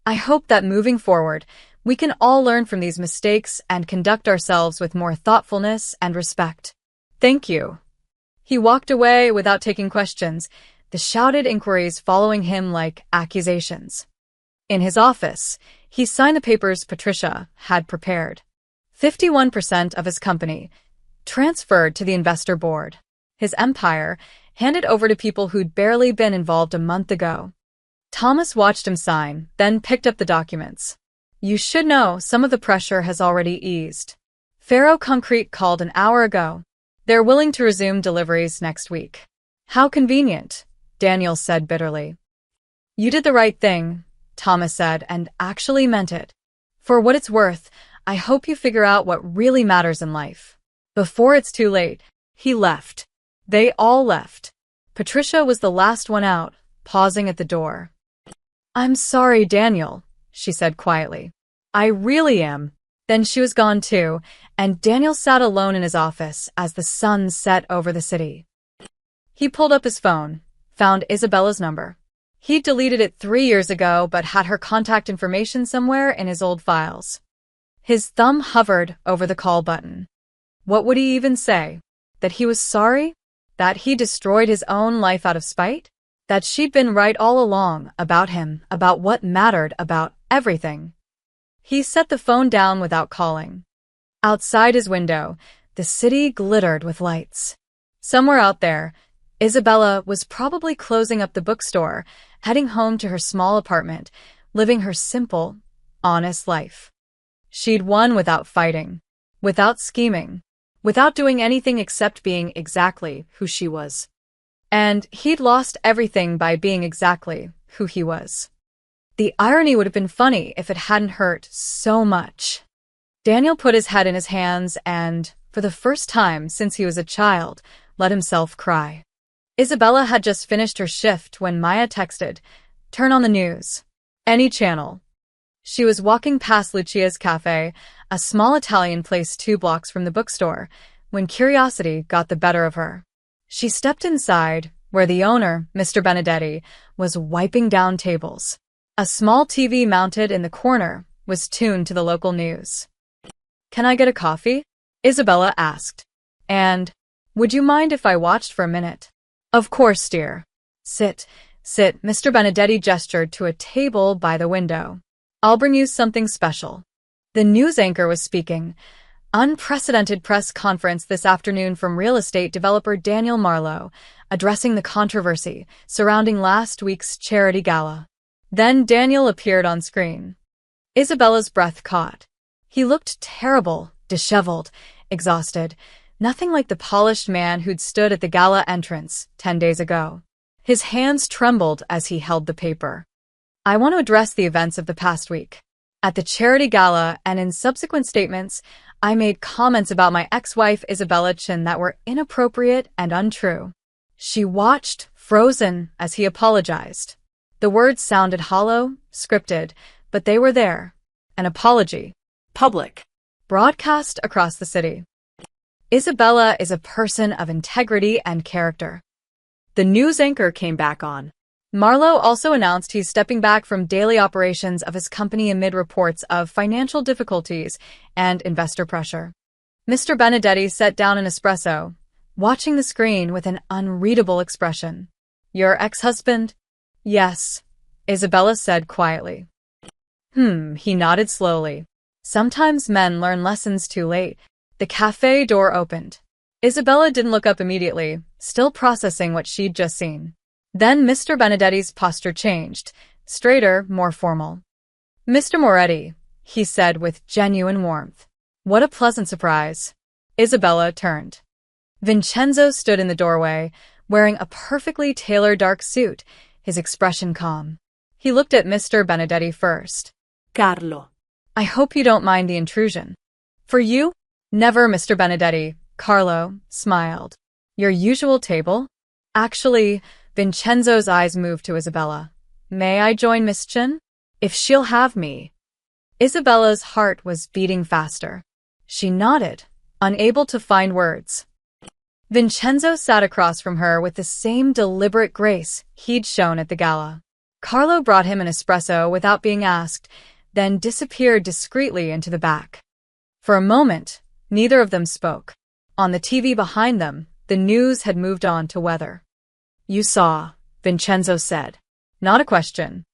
I hope that moving forward, we can all learn from these mistakes and conduct ourselves with more thoughtfulness and respect. Thank you. He walked away without taking questions, the shouted inquiries following him like accusations. In his office, he signed the papers Patricia had prepared. 51% of his company, transferred to the investor board. His empire, handed over to people who'd barely been involved a month ago. Thomas watched him sign, then picked up the documents. You should know some of the pressure has already eased. Faro Concrete called an hour ago. They're willing to resume deliveries next week. How convenient, Daniel said bitterly. You did the right thing, Thomas said, and actually meant it. For what it's worth, I hope you figure out what really matters in life. Before it's too late. He left. They all left. Patricia was the last one out, pausing at the door. I'm sorry, Daniel, she said quietly. I really am. Then she was gone too, and Daniel sat alone in his office as the sun set over the city. He pulled up his phone, found Isabella's number. He'd deleted it 3 years ago but had her contact information somewhere in his old files. His thumb hovered over the call button. What would he even say? That he was sorry? That he destroyed his own life out of spite? That she'd been right all along about him, about what mattered, about everything. He set the phone down without calling. Outside his window, the city glittered with lights. Somewhere out there, Isabella was probably closing up the bookstore, heading home to her small apartment, living her simple, honest life. She'd won without fighting, without scheming, without doing anything except being exactly who she was. And he'd lost everything by being exactly who he was. The irony would have been funny if it hadn't hurt so much. Daniel put his head in his hands and, for the first time since he was a child, let himself cry. Isabella had just finished her shift when Maya texted, "Turn on the news. Any channel." She was walking past Lucia's cafe, a small Italian place 2 blocks from the bookstore, when curiosity got the better of her. She stepped inside, where the owner, Mr. Benedetti, was wiping down tables. A small TV mounted in the corner was tuned to the local news. "Can I get a coffee?" Isabella asked. "And, would you mind if I watched for a minute?" "Of course, dear. Sit, sit." Mr. Benedetti gestured to a table by the window. "I'll bring you something special." The news anchor was speaking. Unprecedented press conference this afternoon from real estate developer Daniel Marlowe, addressing the controversy surrounding last week's charity gala. Then Daniel appeared on screen. Isabella's breath caught. He looked terrible, disheveled, exhausted, nothing like the polished man who'd stood at the gala entrance 10 days ago. His hands trembled as he held the paper. "I want to address the events of the past week. At the charity gala and in subsequent statements, I made comments about my ex-wife Isabella Chin that were inappropriate and untrue." She watched, frozen, as he apologized. The words sounded hollow, scripted, but they were there. An apology.
Public.
Broadcast across the city. Isabella is a person of integrity and character.
The news anchor came back on.
Marlowe also announced he's stepping back from daily operations of his company amid reports of financial difficulties and investor pressure. Mr. Benedetti set down an espresso, watching the screen with an unreadable expression. "Your ex-husband?" "Yes," Isabella said quietly. He nodded slowly. Sometimes men learn lessons too late. The cafe door opened. Isabella didn't look up immediately, still processing what she'd just seen. Then Mr. Benedetti's posture changed, straighter, more formal. "Mr. Moretti," he said with genuine warmth. "What a pleasant surprise." Isabella turned. Vincenzo stood in the doorway, wearing a perfectly tailored dark suit, his expression calm. He looked at Mr. Benedetti first.
"Carlo."
"I hope you don't mind the intrusion." "For you?" "Never, Mr. Benedetti." Carlo smiled. "Your usual table?" "Actually," Vincenzo's eyes moved to Isabella. "May I join Miss Chin? If she'll have me." Isabella's heart was beating faster. She nodded, unable to find words. Vincenzo sat across from her with the same deliberate grace he'd shown at the gala. Carlo brought him an espresso without being asked, then disappeared discreetly into the back. For a moment, neither of them spoke. On the TV behind them, the news had moved on to weather. "You saw," Vincenzo said. "Not a question."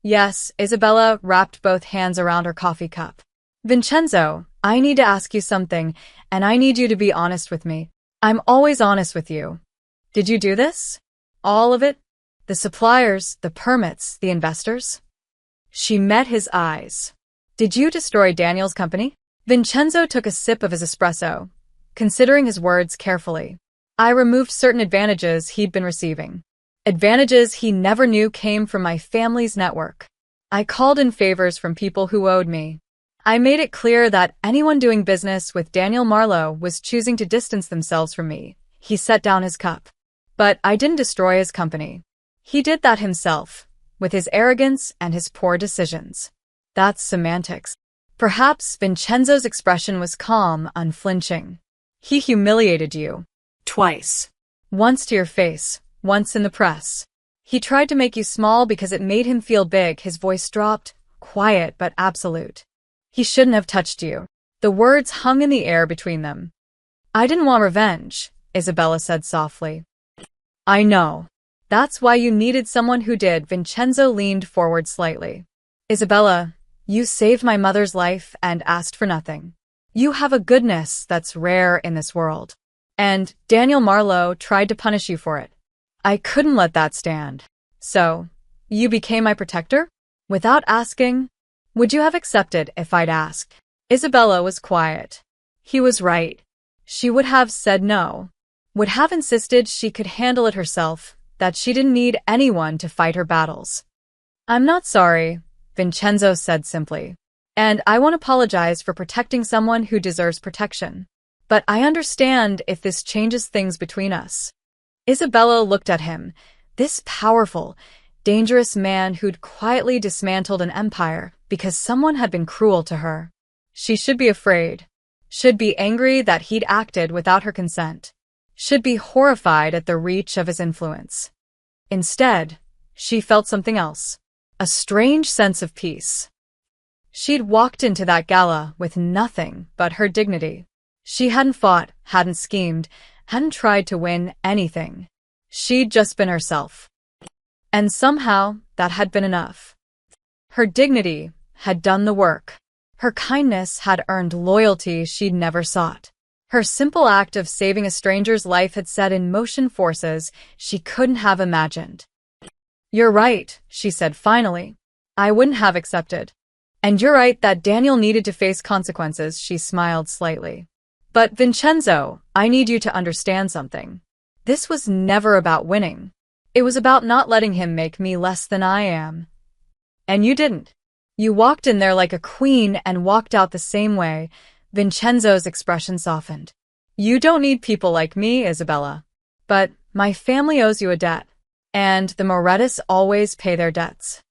"Yes," Isabella wrapped both hands around her coffee cup. "Vincenzo, I need to ask you something, and I need you to be honest with me. I'm always honest with you. Did you do this? All of it? The suppliers, the permits, the investors?" She met his eyes. "Did you destroy Daniel's company?" Vincenzo took a sip of his espresso, considering his words carefully. "I removed certain advantages he'd been receiving. Advantages he never knew came from my family's network. I called in favors from people who owed me. I made it clear that anyone doing business with Daniel Marlowe was choosing to distance themselves from me." He set down his cup. "But I didn't destroy his company. He did that himself, with his arrogance and his poor decisions." "That's semantics." Perhaps Vincenzo's expression was calm, unflinching. "He humiliated you."
"Twice."
"Once to your face, once in the press. He tried to make you small because it made him feel big." His voice dropped, quiet but absolute. "He shouldn't have touched you." The words hung in the air between them. "I didn't want revenge," Isabella said softly. "I know. That's why you needed someone who did." Vincenzo leaned forward slightly. "Isabella, you saved my mother's life and asked for nothing. You have a goodness that's rare in this world. And Daniel Marlowe tried to punish you for it. I couldn't let that stand. So, you became my protector? Without asking? Would you have accepted if I'd asked?" Isabella was quiet. He was right. She would have said no. would have insisted she could handle it herself, that she didn't need anyone to fight her battles. "I'm not sorry," Vincenzo said simply. "And I won't apologize for protecting someone who deserves protection. But I understand if this changes things between us." Isabella looked at him, this powerful, dangerous man who'd quietly dismantled an empire because someone had been cruel to her. She should be afraid. Should be angry that he'd acted without her consent. Should be horrified at the reach of his influence. Instead, she felt something else. A strange sense of peace. She'd walked into that gala with nothing but her dignity. She hadn't fought, hadn't schemed, hadn't tried to win anything. She'd just been herself. And somehow, that had been enough. Her dignity had done the work. Her kindness had earned loyalty she'd never sought. Her simple act of saving a stranger's life had set in motion forces she couldn't have imagined. "You're right," she said finally. "I wouldn't have accepted. And you're right that Daniel needed to face consequences," she smiled slightly. "But Vincenzo, I need you to understand something. This was never about winning. It was about not letting him make me less than I am. And you didn't. You walked in there like a queen and walked out the same way." Vincenzo's expression softened. "You don't need people like me, Isabella. But my family owes you a debt. And the Morettis always pay their debts.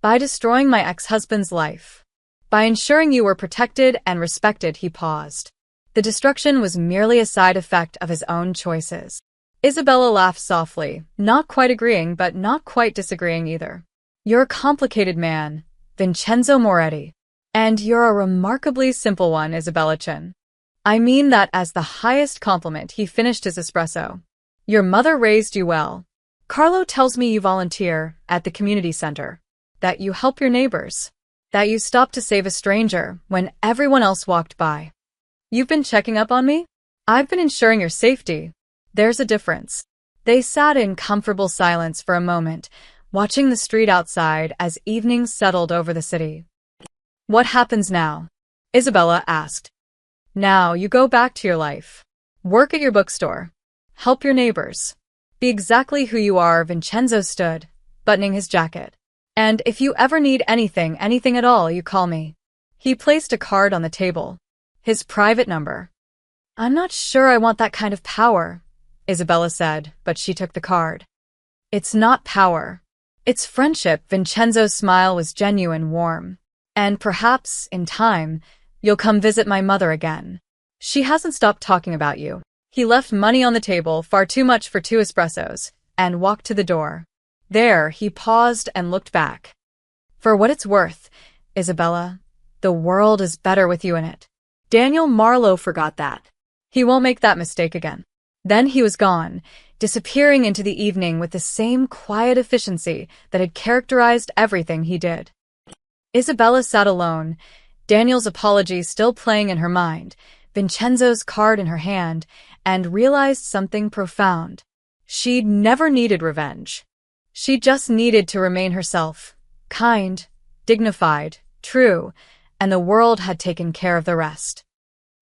By destroying my ex-husband's life. By ensuring you were protected and respected," he paused. The destruction was merely a side effect of his own choices. Isabella laughed softly, not quite agreeing but not quite disagreeing either. "You're a complicated man, Vincenzo Moretti. And you're a remarkably simple one, Isabella Chin. I mean that as the highest compliment." He finished his espresso. "Your mother raised you well. Carlo tells me you volunteer at the community center, that you help your neighbors, that you stop to save a stranger when everyone else walked by. You've been checking up on me? I've been ensuring your safety. There's a difference." They sat in comfortable silence for a moment, watching the street outside as evening settled over the city. "What happens now?" Isabella asked. "Now you go back to your life. Work at your bookstore. Help your neighbors. Be exactly who you are." Vincenzo stood, buttoning his jacket. "And if you ever need anything at all, you call me." He placed a card on the table. His private number. "I'm not sure I want that kind of power," Isabella said, but she took the card. "It's not power. It's friendship." Vincenzo's smile was genuine, warm. "And perhaps, in time, you'll come visit my mother again. She hasn't stopped talking about you." He left money on the table, far too much for 2 espressos, and walked to the door. There, he paused and looked back. "For what it's worth, Isabella, the world is better with you in it. Daniel Marlowe forgot that. He won't make that mistake again." Then he was gone, disappearing into the evening with the same quiet efficiency that had characterized everything he did. Isabella sat alone, Daniel's apology still playing in her mind, Vincenzo's card in her hand, and realized something profound. She'd never needed revenge. She just needed to remain herself, kind, dignified, true, and the world had taken care of the rest.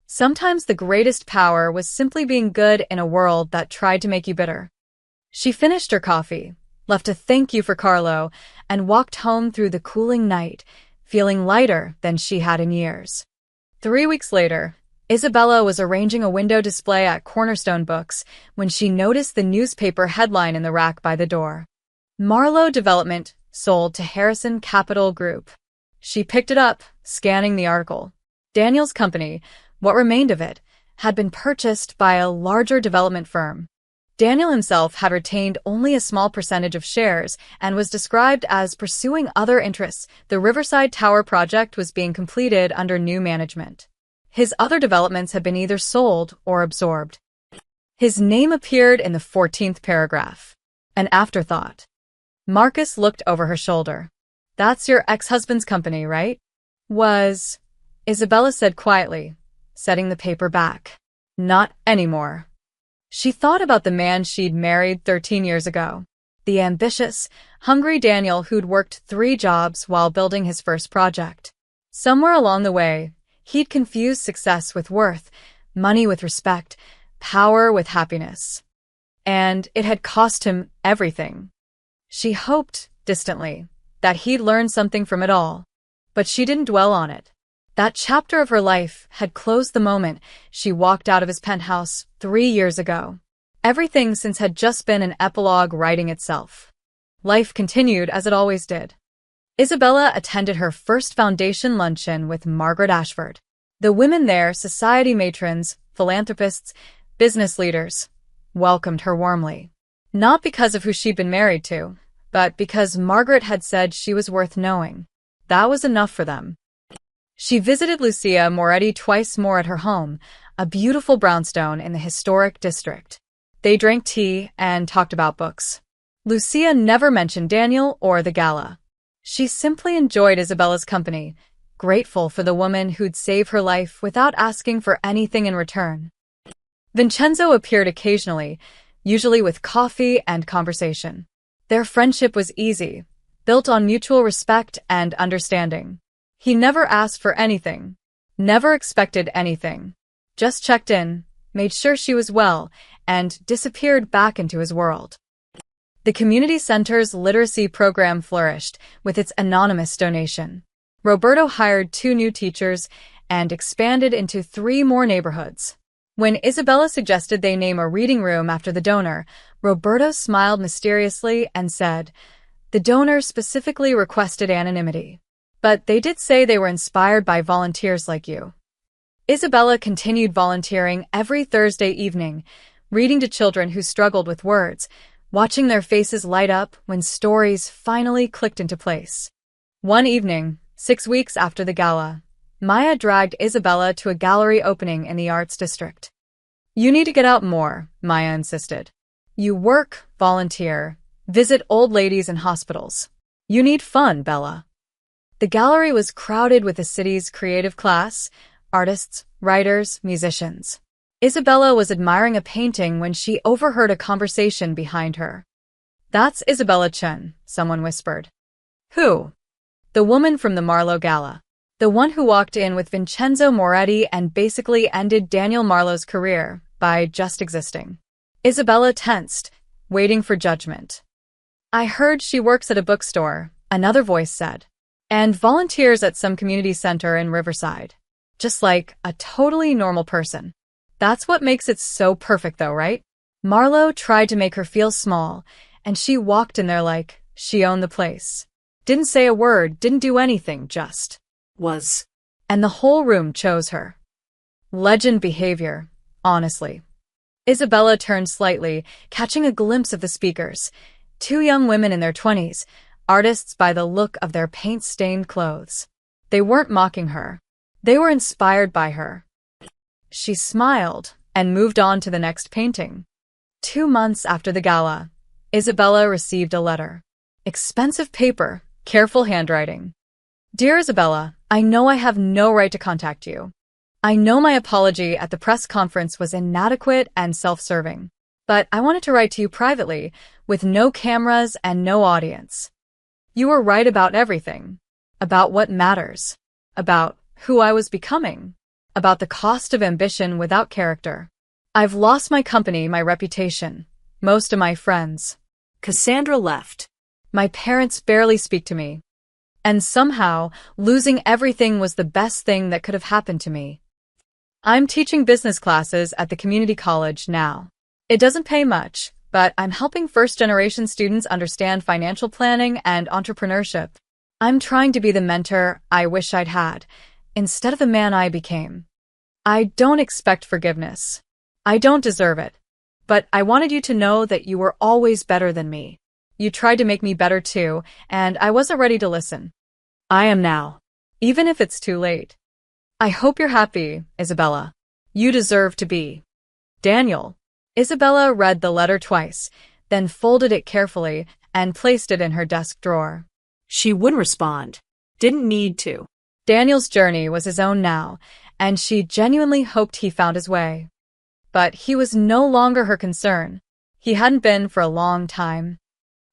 Sometimes the greatest power was simply being good in a world that tried to make you bitter. She finished her coffee, left a thank you for Carlo, and walked home through the cooling night, feeling lighter than she had in years. 3 weeks later, Isabella was arranging a window display at Cornerstone Books when she noticed the newspaper headline in the rack by the door. "Marlowe Development sold to Harrison Capital Group." She picked it up, scanning the article. Daniel's company, what remained of it, had been purchased by a larger development firm. Daniel himself had retained only a small percentage of shares and was described as pursuing other interests. The Riverside Tower project was being completed under new management. His other developments had been either sold or absorbed. His name appeared in the 14th paragraph. An afterthought. Marcus looked over her shoulder. "That's your ex-husband's company, right?" "Was," Isabella said quietly, setting the paper back. "Not anymore." She thought about the man she'd married 13 years ago. The ambitious, hungry Daniel who'd worked 3 jobs while building his first project. Somewhere along the way, he'd confused success with worth, money with respect, power with happiness. and it had cost him everything. She hoped, distantly, that he'd learn something from it all. But she didn't dwell on it. That chapter of her life had closed the moment she walked out of his penthouse 3 years ago. Everything since had just been an epilogue writing itself. Life continued as it always did. Isabella attended her first foundation luncheon with Margaret Ashford. The women there, society matrons, philanthropists, business leaders, welcomed her warmly. Not because of who she'd been married to, but because Margaret had said she was worth knowing. That was enough for them. She visited Lucia Moretti twice more at her home, a beautiful brownstone in the historic district. They drank tea and talked about books. Lucia never mentioned Daniel or the gala. She simply enjoyed Isabella's company, grateful for the woman who'd saved her life without asking for anything in return. Vincenzo appeared occasionally, usually with coffee and conversation. Their friendship was easy, built on mutual respect and understanding. He never asked for anything, never expected anything, just checked in, made sure she was well, and disappeared back into his world. The community center's literacy program flourished with its anonymous donation. Roberto hired 2 new teachers and expanded into 3 more neighborhoods. When Isabella suggested they name a reading room after the donor, Roberto smiled mysteriously and said, "The donor specifically requested anonymity. But they did say they were inspired by volunteers like you." Isabella continued volunteering every Thursday evening, reading to children who struggled with words, watching their faces light up when stories finally clicked into place. One evening, 6 weeks after the gala, Maya dragged Isabella to a gallery opening in the arts district. "You need to get out more," Maya insisted. "You work, volunteer, visit old ladies in hospitals. You need fun, Bella." The gallery was crowded with the city's creative class, artists, writers, musicians. Isabella was admiring a painting when she overheard a conversation behind her. "That's Isabella Chen," someone whispered. "Who?" "The woman from the Marlowe Gala. The one who walked in with Vincenzo Moretti and basically ended Daniel Marlowe's career by just existing." Isabella tensed, waiting for judgment. "I heard she works at a bookstore," another voice said, "and volunteers at some community center in Riverside. Just like a totally normal person." That's what makes it so perfect though, right? Marlowe tried to make her feel small, and she walked in there like she owned the place. Didn't say a word, didn't do anything, just
Was.
And the whole room chose her. Legend behavior, honestly. Isabella turned slightly, catching a glimpse of the speakers. 2 young women in their 20s, artists by the look of their paint-stained clothes. They weren't mocking her. They were inspired by her. She smiled and moved on to the next painting. 2 months after the gala, Isabella received a letter. Expensive paper, careful handwriting. "Dear Isabella, I know I have no right to contact you. I know my apology at the press conference was inadequate and self-serving, but I wanted to write to you privately, with no cameras and no audience. You were right about everything, about what matters, about who I was becoming, about the cost of ambition without character. I've lost my company, my reputation, most of my friends.
Cassandra left.
My parents barely speak to me. And somehow, losing everything was the best thing that could have happened to me. I'm teaching business classes at the community college now. It doesn't pay much, but I'm helping first-generation students understand financial planning and entrepreneurship. I'm trying to be the mentor I wish I'd had, instead of the man I became. I don't expect forgiveness. I don't deserve it. But I wanted you to know that you were always better than me. You tried to make me better too, and I wasn't ready to listen. I am now, even if it's too late. I hope you're happy, Isabella. You deserve to be. Daniel." Isabella read the letter twice, then folded it carefully and placed it in her desk drawer.
She wouldn't respond. Didn't need to.
Daniel's journey was his own now, and she genuinely hoped he found his way. But he was no longer her concern. He hadn't been for a long time.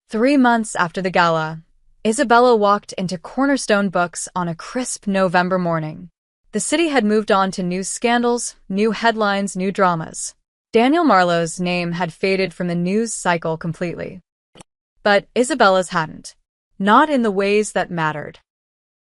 3 months after the gala, Isabella walked into Cornerstone Books on a crisp November morning. The city had moved on to new scandals, new headlines, new dramas. Daniel Marlowe's name had faded from the news cycle completely. But Isabella's hadn't. Not in the ways that mattered.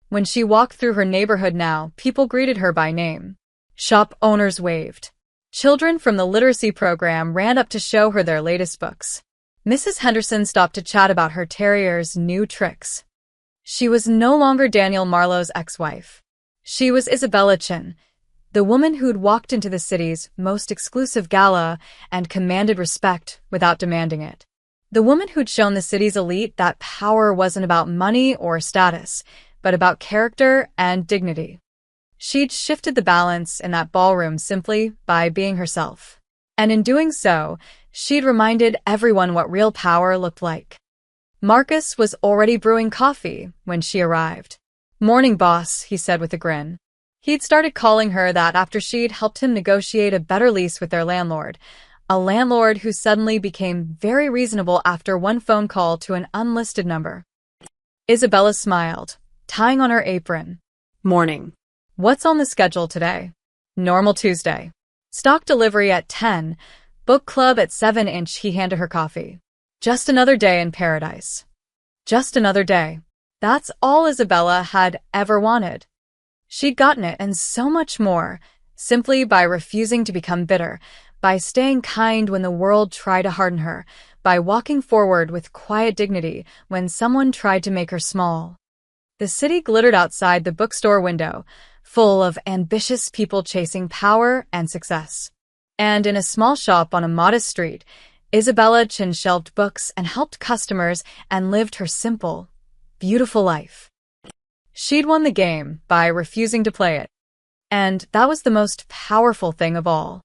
When she walked through her neighborhood now, people greeted her by name. Shop owners waved. Children from the literacy program ran up to show her their latest books. Mrs. Henderson stopped to chat about her terrier's new tricks. She was no longer Daniel Marlowe's ex-wife. She was Isabella Chin, the woman who'd walked into the city's most exclusive gala and commanded respect without demanding it. The woman who'd shown the city's elite that power wasn't about money or status, but about character and dignity. She'd shifted the balance in that ballroom simply by being herself. And in doing so, she'd reminded everyone what real power looked like. Marcus was already brewing coffee when she arrived. "Morning, boss," he said with a grin. He'd started calling her that after she'd helped him negotiate a better lease with their landlord, a landlord who suddenly became very reasonable after one phone call to an unlisted number. Isabella smiled, tying on her apron.
Morning.
"What's on the schedule today?" "Normal Tuesday. Stock delivery at 10, book club at 7". He handed her coffee. Just another day in paradise. Just another day. That's all Isabella had ever wanted. She'd gotten it and so much more, simply by refusing to become bitter, by staying kind when the world tried to harden her, by walking forward with quiet dignity when someone tried to make her small. The city glittered outside the bookstore window, full of ambitious people chasing power and success. And in a small shop on a modest street, Isabella Chin shelved books and helped customers and lived her simple, beautiful life. She'd won the game by refusing to play it. And that was the most powerful thing of all.